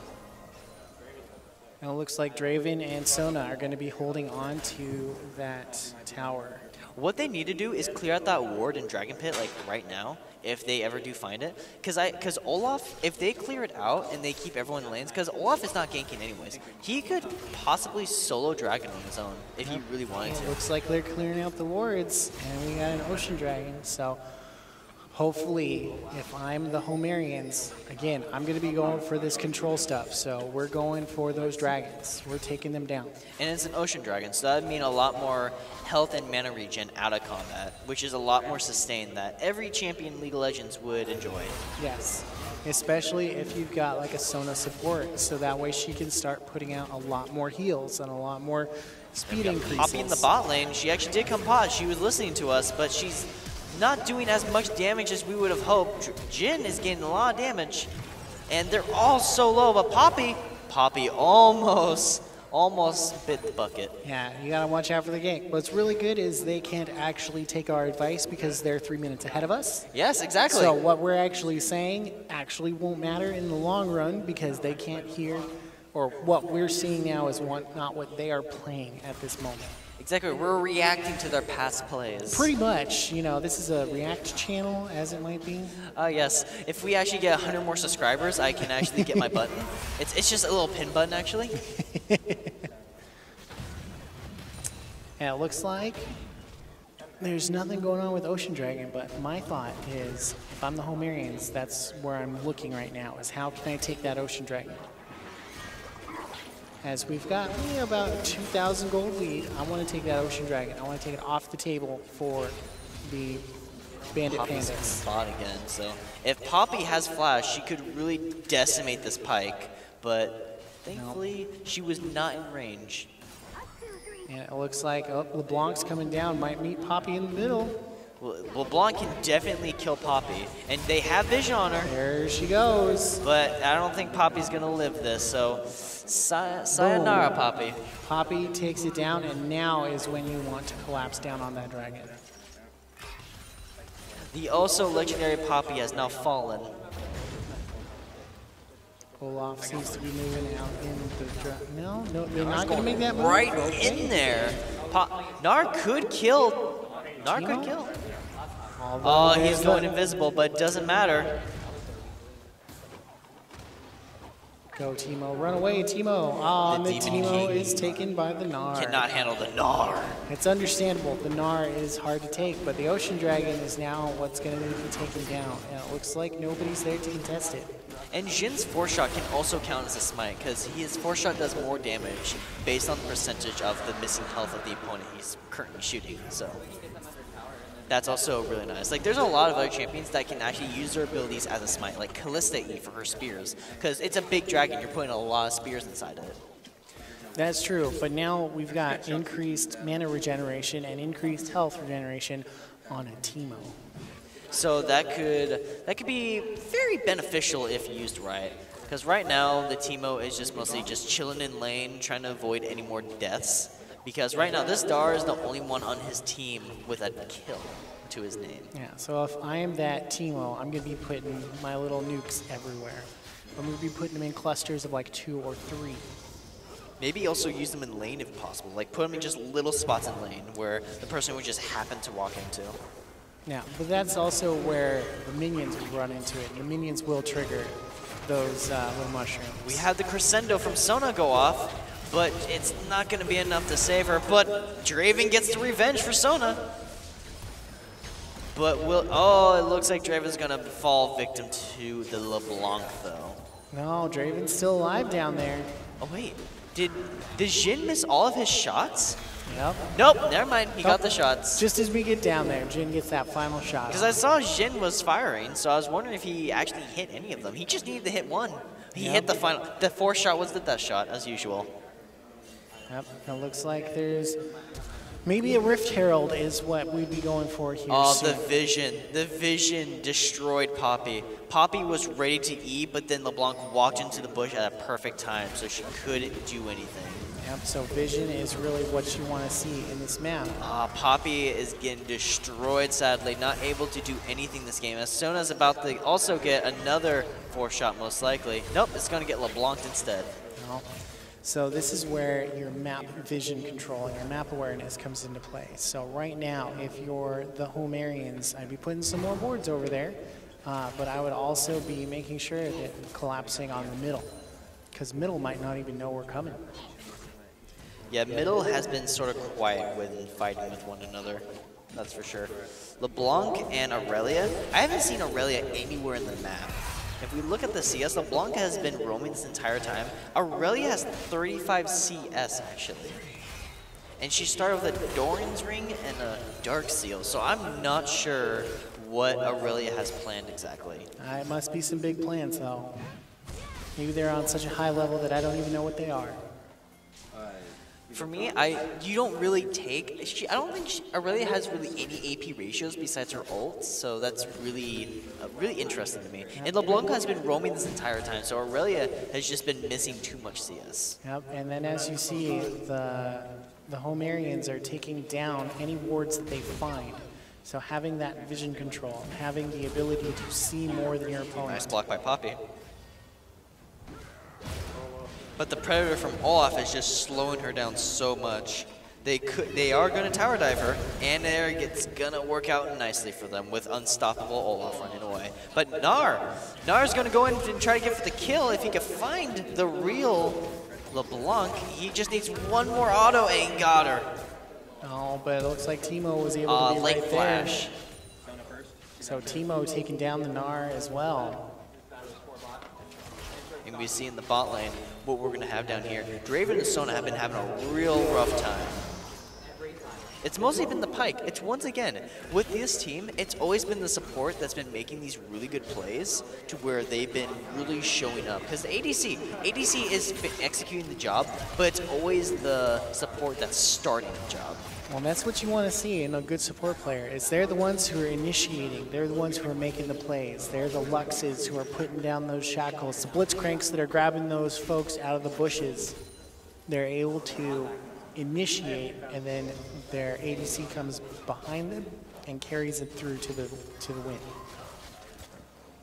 And it looks like Draven and Sona are going to be holding on to that tower. What they need to do is clear out that ward in Dragon Pit like right now, if they ever do find it. Because Olaf, if they clear it out and they keep everyone in lanes, because Olaf is not ganking anyways, he could possibly solo Dragon on his own if he really wanted to. It looks like they're clearing out the wards, and we got an Ocean Dragon, so hopefully, if I'm the Homerians, again, I'm going to be going for this control stuff. So we're going for those dragons. We're taking them down. And it's an Ocean Dragon, so that would mean a lot more health and mana regen out of combat, which is a lot more sustained that every champion in League of Legends would enjoy. Yes, especially if you've got like a Sona support, so that way she can start putting out a lot more heals and a lot more speed increases. Poppy in the bot lane, she actually did come pod. She was listening to us, but she's not doing as much damage as we would have hoped. Jhin is getting a lot of damage, and they're all so low, but Poppy almost almost bit the bucket. Yeah, you gotta watch out for the gank. What's really good is they can't actually take our advice because they're 3 minutes ahead of us. Yes, exactly. So what we're actually saying actually won't matter in the long run because they can't hear, or what we're seeing now is not what they are playing at this moment. Exactly, we're reacting to their past plays. Pretty much, you know, this is a React channel, as it might be. Yes, if we actually get 100 more subscribers, I can actually get my button. It's just a little pin button, actually. Yeah, it looks like there's nothing going on with Ocean Dragon, but my thought is, if I'm the Homerians, that's where I'm looking right now, is how can I take that Ocean Dragon? As we've got about 2,000 gold lead, I want to take that Ocean Dragon. I want to take it off the table for the Bandit Poppy's Pandas. spot again, so if Poppy has Flash, she could really decimate this Pike, but thankfully she was not in range. And it looks like LeBlanc's coming down, might meet Poppy in the middle. Well, LeBlanc can definitely kill Poppy, and they have vision on her. There she goes. But I don't think Poppy's gonna live this, so sayonara, Poppy. Poppy takes it down, and now is when you want to collapse down on that dragon. The also legendary Poppy has now fallen. Olaf seems to be moving out in the dragon. No, they're not going to make that move. Right Okay. in there. Nar could kill. Nar could kill. Oh, he's going invisible, but it doesn't matter. Go, Teemo. Run away, Teemo. Oh, and the Teemo is taken by the Gnar. Cannot handle the Gnar. It's understandable. The Gnar is hard to take, but the Ocean Dragon is now what's going to need to be taken down. And it looks like nobody's there to contest it. And Jin's 4-shot can also count as a smite, because his 4-shot does more damage based on the percentage of the missing health of the opponent he's currently shooting. So that's also really nice. Like, there's a lot of other champions that can actually use their abilities as a smite, like Callista E for her spears, because it's a big dragon, you're putting a lot of spears inside of it. That's true, but now we've got increased mana regeneration and increased health regeneration on a Teemo. So that could be very beneficial if used right. Because right now the Teemo is just mostly just chilling in lane, trying to avoid any more deaths. Because right now this Dar is the only one on his team with a kill to his name. Yeah, so if I am that Teemo, I'm going to be putting my little nukes everywhere. I'm going to be putting them in clusters of like 2 or 3. Maybe also use them in lane if possible. Like put them in just little spots in lane where the person would just happen to walk into. Yeah, but that's also where the minions will run into it. The minions will trigger those little mushrooms. We had the crescendo from Sona go off, but it's not going to be enough to save her. But Draven gets the revenge for Sona. But it looks like Draven's going to fall victim to the LeBlanc, though. No, Draven's still alive down there. Oh, wait. Did Jhin miss all of his shots? Yep. Nope, never mind. He got the shots. Just as we get down there, Jhin gets that final shot. Because I saw Jhin was firing, so I was wondering if he actually hit any of them. He just needed to hit one. He hit the final. The 4th shot was the death shot, as usual. Yep, it looks like there's maybe a Rift Herald is what we'd be going for here. Oh, soon. the vision destroyed Poppy. Poppy was ready to E, but then LeBlanc walked into the bush at a perfect time, so she couldn't do anything. Yep, so vision is really what you want to see in this map. Poppy is getting destroyed, sadly, not able to do anything this game. As Sona's about to also get another 4-shot, most likely. Nope, it's going to get LeBlanc instead. No. So this is where your map vision control and your map awareness comes into play. So right now, if you're the Homerians, I'd be putting some more boards over there, but I would also be making sure that collapsing on the middle, because middle might not even know we're coming. Yeah, middle has been sort of quiet with fighting with one another, that's for sure. LeBlanc and Aurelia, I haven't seen Aurelia anywhere in the map. If we look at the CS, LeBlanc has been roaming this entire time. Aurelia has 35 CS, actually. And she started with a Doran's Ring and a Dark Seal, so I'm not sure what Aurelia has planned exactly. It must be some big plans, though. Maybe they're on such a high level that I don't even know what they are. For me, you don't really take. I don't think Aurelia has really any AP ratios besides her ult, so that's really interesting to me. And LeBlanc has been roaming this entire time, so Aurelia has just been missing too much CS. Yep, and then as you see, the Homerians are taking down any wards that they find. So having that vision control, having the ability to see more than your opponent. Nice block by Poppy. But the Predator from Olaf is just slowing her down so much. They are going to tower dive her, and it's going to work out nicely for them with unstoppable Olaf running away. But Nar's going to go in and try to get for the kill. If he can find the real LeBlanc, he just needs one more auto and got her. Oh, but it looks like Teemo was able to be late right flash. there. So Teemo taking down the Gnar as well. And we see in the bot lane what we're going to have down here. Draven and Sona have been having a real rough time. It's mostly been the Pyke. It's once again, with this team, it's always been the support that's been making these really good plays to where they've been really showing up. Because the ADC is executing the job, but it's always the support that's starting the job. Well, that's what you want to see in a good support player. Is they're the ones who are initiating. They're the ones who are making the plays. They're the Luxes who are putting down those shackles. The Blitzcranks that are grabbing those folks out of the bushes. They're able to initiate, and then their ADC comes behind them and carries it through to the win.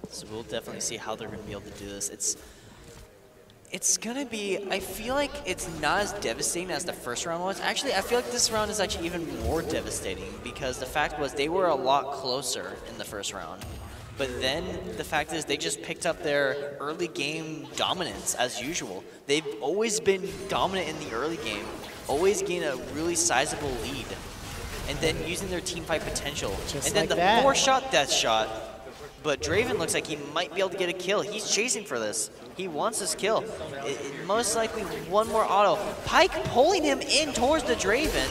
So we'll definitely see how they're going to be able to do this. It's going to be, I feel like it's not as devastating as the first round was. Actually, I feel like this round is actually even more devastating because the fact was they were a lot closer in the first round. But then the fact is they just picked up their early game dominance as usual. They've always been dominant in the early game, always gain a really sizable lead. And then using their team fight potential. Just and then like the that. 4-shot death shot. But Draven looks like he might be able to get a kill. He's chasing for this. He wants this kill. Most likely one more auto. Pyke pulling him in towards the Draven,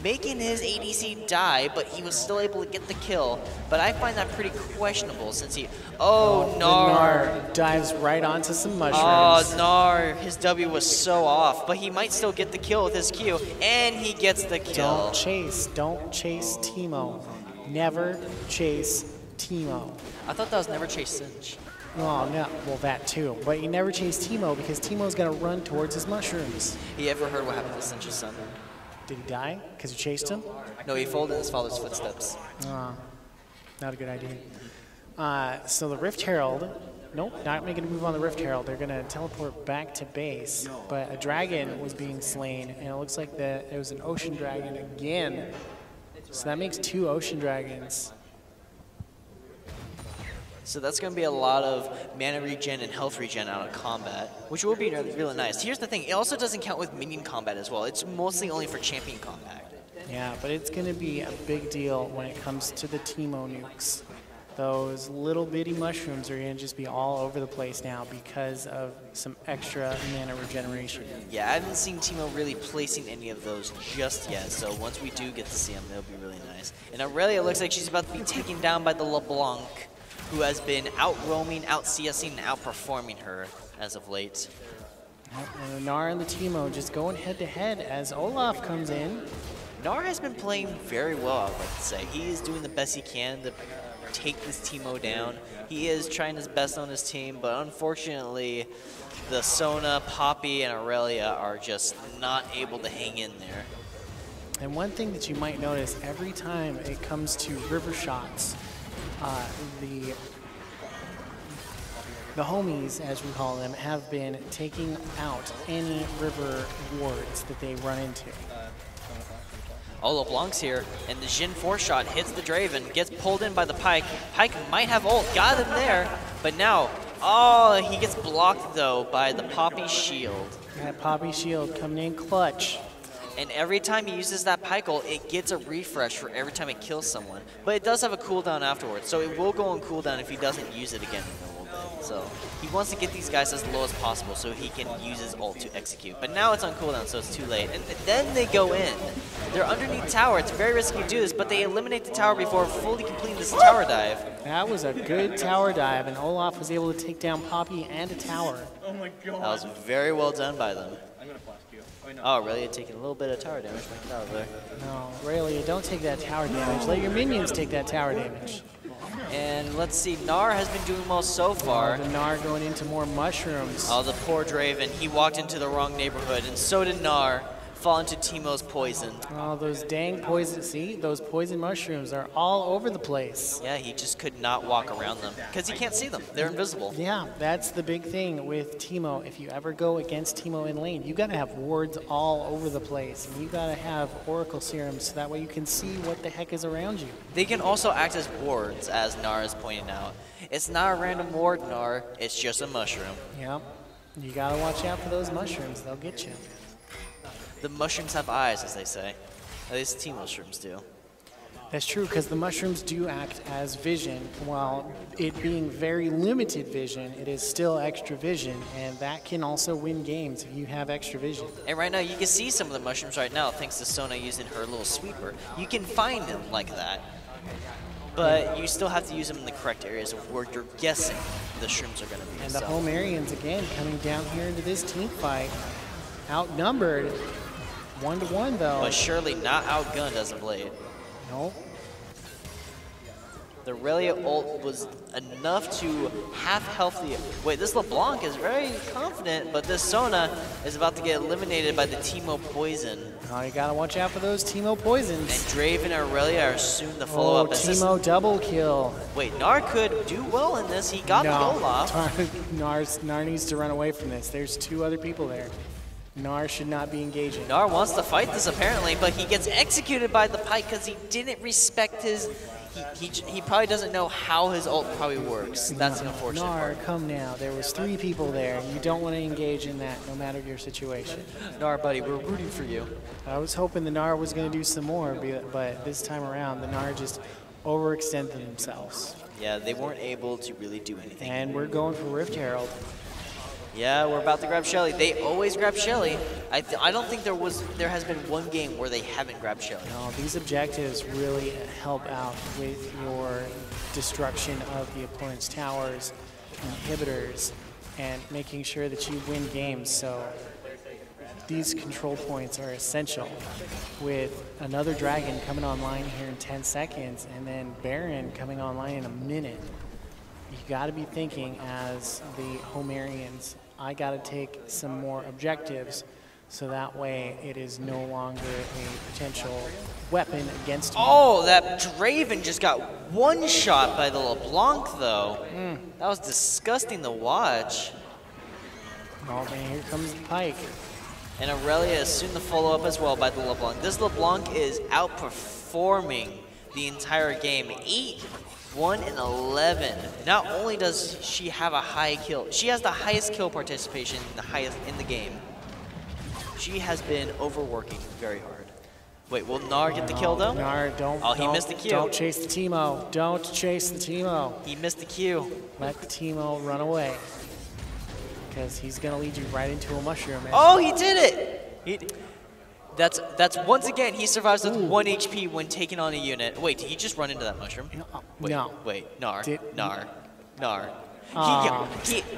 making his ADC die, but he was still able to get the kill. But I find that pretty questionable since he... Oh, Gnar dives right onto some mushrooms. Oh, Gnar, his W was so off, but he might still get the kill with his Q, and he gets the kill. Don't chase Teemo. Never chase Teemo. I thought that was never chase Singe. Oh, no. Well, that too. But you never chase Teemo because Teemo's going to run towards his mushrooms. You ever heard what happened to Singe's son? Did he die because you chased him? No, he followed in his father's footsteps. Not a good idea. So the Rift Herald, nope, not making a move on the Rift Herald. They're going to teleport back to base. But a dragon was being slain, and it looks like that it was an ocean dragon again. So that makes 2 ocean dragons. So that's going to be a lot of mana regen and health regen out of combat, which will be really nice. Here's the thing, it also doesn't count with minion combat as well. It's mostly only for champion combat. Yeah, but it's going to be a big deal when it comes to the Teemo nukes. Those little bitty mushrooms are going to just be all over the place now because of some extra mana regeneration. Yeah, I haven't seen Teemo really placing any of those just yet, so once we do get to see them, it'll be really nice. And Aurelia looks like she's about to be taken down by the LeBlanc, who has been out-roaming, out-CSing, and outperforming her as of late. And Gnar and the Teemo just going head-to-head as Olaf comes in. Gnar has been playing very well, I'd like to say. He is doing the best he can to take this Teemo down. He is trying his best on his team, but unfortunately, the Sona, Poppy, and Aurelia are just not able to hang in there. And one thing that you might notice, every time it comes to river shots, the homies, as we call them, have been taking out any river wards that they run into. Oh, LeBlanc's here, and the Jhin 4-shot hits the Draven, gets pulled in by the Pyke. Pyke might have ult, got him there, but now, oh, he gets blocked, though, by the Poppy shield. That Poppy shield coming in clutch. And every time he uses that Pyke ult, it gets a refresh for every time it kills someone. But it does have a cooldown afterwards, so it will go on cooldown if he doesn't use it again in a little bit. So he wants to get these guys as low as possible so he can use his ult to execute. But now it's on cooldown, so it's too late. And then they go in. They're underneath tower. It's very risky to do this, but they eliminate the tower before fully completing this tower dive. That was a good tower dive, and Olaf was able to take down Poppy and a tower. Oh my god. That was very well done by them. I'm gonna flash you. Oh, really? You're taking a little bit of tower damage. Get out of there. No, really, don't take that tower damage. Let your minions take that tower damage. And let's see, Gnar has been doing well so far. The Gnar going into more mushrooms. Oh, the poor Draven. He walked into the wrong neighborhood, and so did Gnar. Fall into Teemo's poison. Oh, those dang poison, see? Those poison mushrooms are all over the place. Yeah, he just could not walk around them because he can't see them. They're invisible. Yeah, that's the big thing with Teemo. If you ever go against Teemo in lane, you got to have wards all over the place. And you got to have Oracle Serums so that way you can see what the heck is around you. They can also act as wards, as Gnar is pointing out. It's not a random ward, Gnar. It's just a mushroom. Yep. You got to watch out for those mushrooms. They'll get you. The mushrooms have eyes, as they say. At least tea mushrooms do. That's true, because the mushrooms do act as vision. While it being very limited vision, it is still extra vision, and that can also win games if you have extra vision. And right now, you can see some of the mushrooms right now, thanks to Sona using her little sweeper. You can find them like that, but you still have to use them in the correct areas of where you're guessing the shrooms are going to be. And the Homerians, again, coming down here into this team fight, outnumbered. 1-1 though. But surely not outgunned as of late. Nope. The Relia ult was enough to half healthy. Wait, this LeBlanc is very confident, but this Sona is about to get eliminated by the Teemo poison. Oh, you gotta watch out for those Teemo poisons. And Draven and Aurelia are soon to follow up. Teemo double kill. Wait, Gnar could do well in this. He got the goal off. Gnar needs to run away from this. There's two other people there. Gnar should not be engaging. Gnar wants to fight this apparently, but he gets executed by the Pike because he didn't respect his... He probably doesn't know how his ult probably works. That's an unfortunate part. Gnar, come now. There was 3 people there. You don't want to engage in that no matter your situation. Gnar, buddy, we're rooting for you. I was hoping the Gnar was going to do some more, but this time around, the Gnar just overextended themselves. Yeah, they weren't able to really do anything. And we're going for Rift Herald. Yeah, we're about to grab Shelly. They always grab Shelly. I don't think there has been one game where they haven't grabbed Shelly. No, these objectives really help out with your destruction of the opponent's towers, inhibitors, and making sure that you win games. So these control points are essential. With another dragon coming online here in 10 seconds, and then Baron coming online in a minute, you got to be thinking as the Homerians, I got to take some more objectives so that way it is no longer a potential weapon against me. Oh, that Draven just got one shot by the LeBlanc, though. That was disgusting to watch. Oh, man, here comes the Pike. And Aurelia is soon to follow up as well by the LeBlanc. This LeBlanc is outperforming the entire game. 1-11. Not only does she have a high kill, she has the highest kill participation, in the game. She has been overworking very hard. Wait, will Gnar get the kill though? Gnar, he missed the Q. Don't chase the Teemo. Don't chase the Teemo. He missed the Q. Let the Teemo run away. Because he's gonna lead you right into a mushroom. Oh, he did it! That's once again, he survives with 1 HP when taking on a unit. Wait, did he just run into that mushroom? No. Wait, Gnar. Gnar.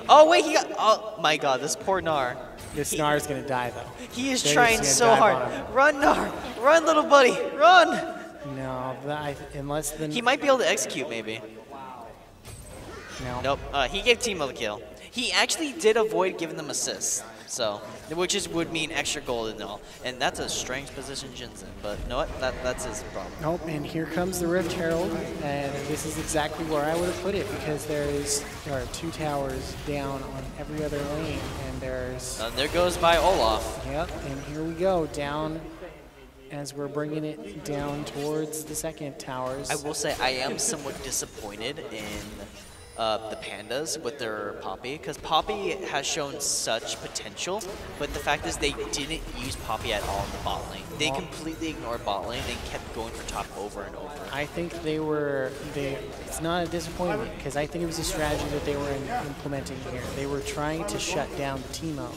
Oh, wait, oh my god, this poor Gnar. This Gnar's gonna die, though. He is trying so hard. Run, Gnar. Run, little buddy. Run. No, unless the... He might be able to execute, maybe. No. Nope. He gave Teemo the kill. He actually did avoid giving them assists. So, which would mean extra gold and all. And that's a strange position, Jinsen. But you know what? That's his problem. Nope, and here comes the Rift Herald. And this is exactly where I would have put it, because there are 2 towers down on every other lane. And there's... there goes by Olaf. Yep, and here we go, down as we're bringing it down towards the second towers. I will say I am somewhat disappointed in the Pandas with their Poppy, because Poppy has shown such potential, but the fact is they didn't use Poppy at all in the bot lane. They completely ignored bot lane and kept going for top over and over. I think it's not a disappointment, because I think it was a strategy that they were implementing here. They were trying to shut down the Teemo,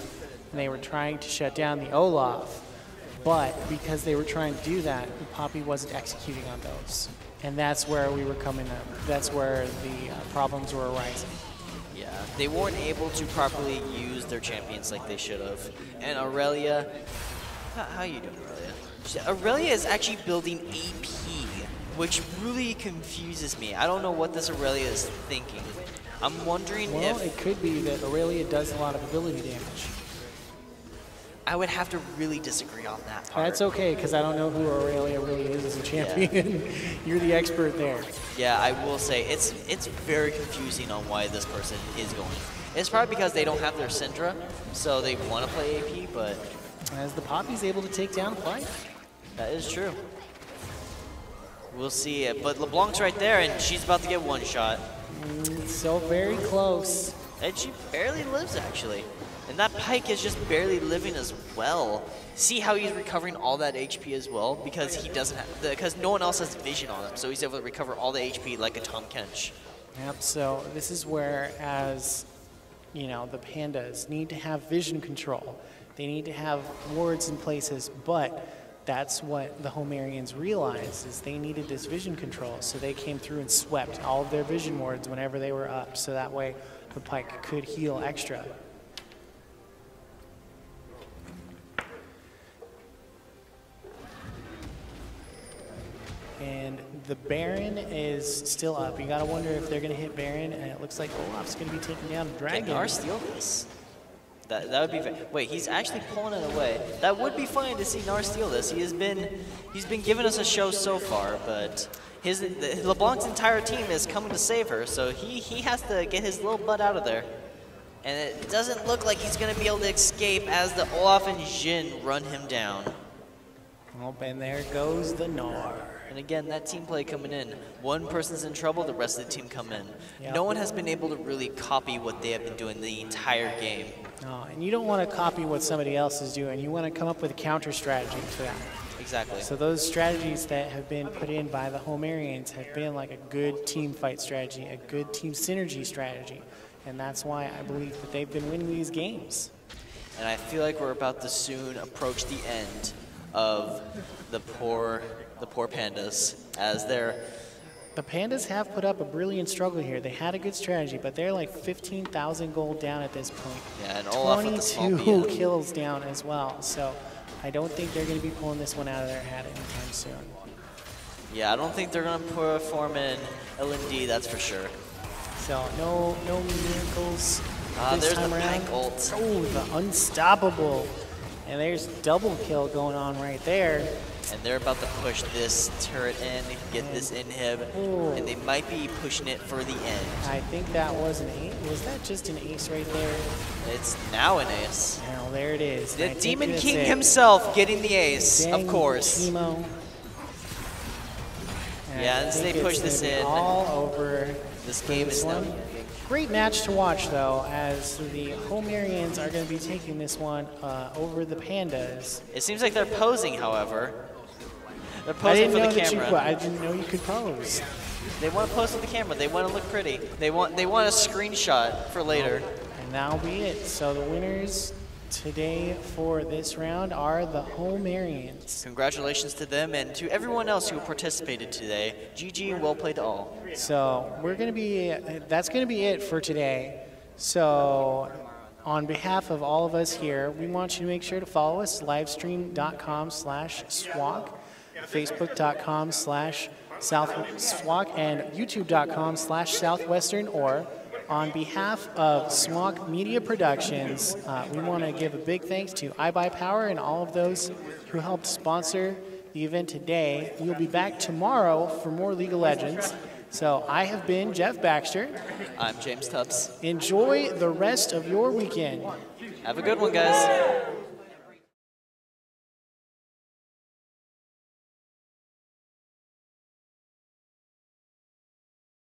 and they were trying to shut down the Olaf, but because they were trying to do that, Poppy wasn't executing on those. And that's where we were coming up. That's where the problems were arising. Yeah, they weren't able to properly use their champions like they should have. And Aurelia, how you doing, Aurelia? Aurelia is actually building AP, which really confuses me. I don't know what this Aurelia is thinking. I'm wondering if... Well, it could be that Aurelia does a lot of ability damage. I would have to really disagree on that part. That's okay, because I don't know who Aurelia really is as a champion. Yeah. You're the expert there. Yeah, I will say it's very confusing on why this person is going. It's probably because they don't have their Syndra, so they want to play AP, but... As the Poppy's able to take down the fight. That is true. We'll see it, but LeBlanc's right there, and she's about to get one shot. So very close. And she barely lives, actually. And that Pyke is just barely living as well. See how he's recovering all that HP as well? Because he doesn't have, because no one else has vision on him, so he's able to recover all the HP like a Tom Kench. Yep, so this is where, as you know, the Pandas need to have vision control. They need to have wards in places, but that's what the Homerians realized, is they needed this vision control, so they came through and swept all of their vision wards whenever they were up, so that way the Pyke could heal extra. And the Baron is still up. You gotta wonder if they're gonna hit Baron, and it looks like Olaf's gonna be taking down the Dragon. Can Gnar steal this? That would be wait, he's actually pulling it away. That would be fine to see Gnar steal this. He's been giving us a show so far, but LeBlanc's entire team is coming to save her, so he has to get his little butt out of there. And it doesn't look like he's gonna be able to escape as the Olaf and Jhin run him down. Oh, and there goes the Gnar. And again, that team play coming in. One person's in trouble, the rest of the team come in. Yep. No one has been able to really copy what they have been doing the entire game. No, and you don't want to copy what somebody else is doing. You want to come up with a counter strategy for that. Exactly. So those strategies that have been put in by the Homerians have been like a good team fight strategy, a good team synergy strategy. And that's why I believe that they've been winning these games. And I feel like we're about to soon approach the end of the poor Pandas, as the Pandas have put up a brilliant struggle here. They had a good strategy, but they're like 15,000 gold down at this point. Yeah, and Olaf with the small 22 kills down as well. So I don't think they're going to be pulling this one out of their hat anytime soon. Yeah, I don't think they're going to perform in LND, that's for sure. So no miracles this there's time the around. Pyke ult. Oh, the unstoppable. And there's double kill going on right there. And they're about to push this turret in, get this inhib, and they might be pushing it for the end. I think that was an ace. Was that just an ace right there? It's now an ace. Now there it is. The Demon King himself getting the ace, of course. Teemo. Yeah, as they push this in. All over. This game is now. Great match to watch, though, as the Homerians are going to be taking this one over the Pandas. It seems like they're posing, however. They're posing for the camera. I didn't know you could pose. They want to pose for the camera. They want to look pretty. They want a screenshot for later. And that'll be it. So the winners today for this round are the Homerians. Congratulations to them and to everyone else who participated today. GG, well played to all. So that's going to be it for today. So on behalf of all of us here, we want you to make sure to follow us, livestream.com/SWOCC, facebook.com/SWOCC, and youtube.com/Southwestern, or on behalf of SWOCC Media Productions, we want to give a big thanks to iBuyPower and all of those who helped sponsor the event today. We'll be back tomorrow for more League of Legends. So I have been Jeff Baxter. I'm James Tubbs. Enjoy the rest of your weekend. Have a good one, guys.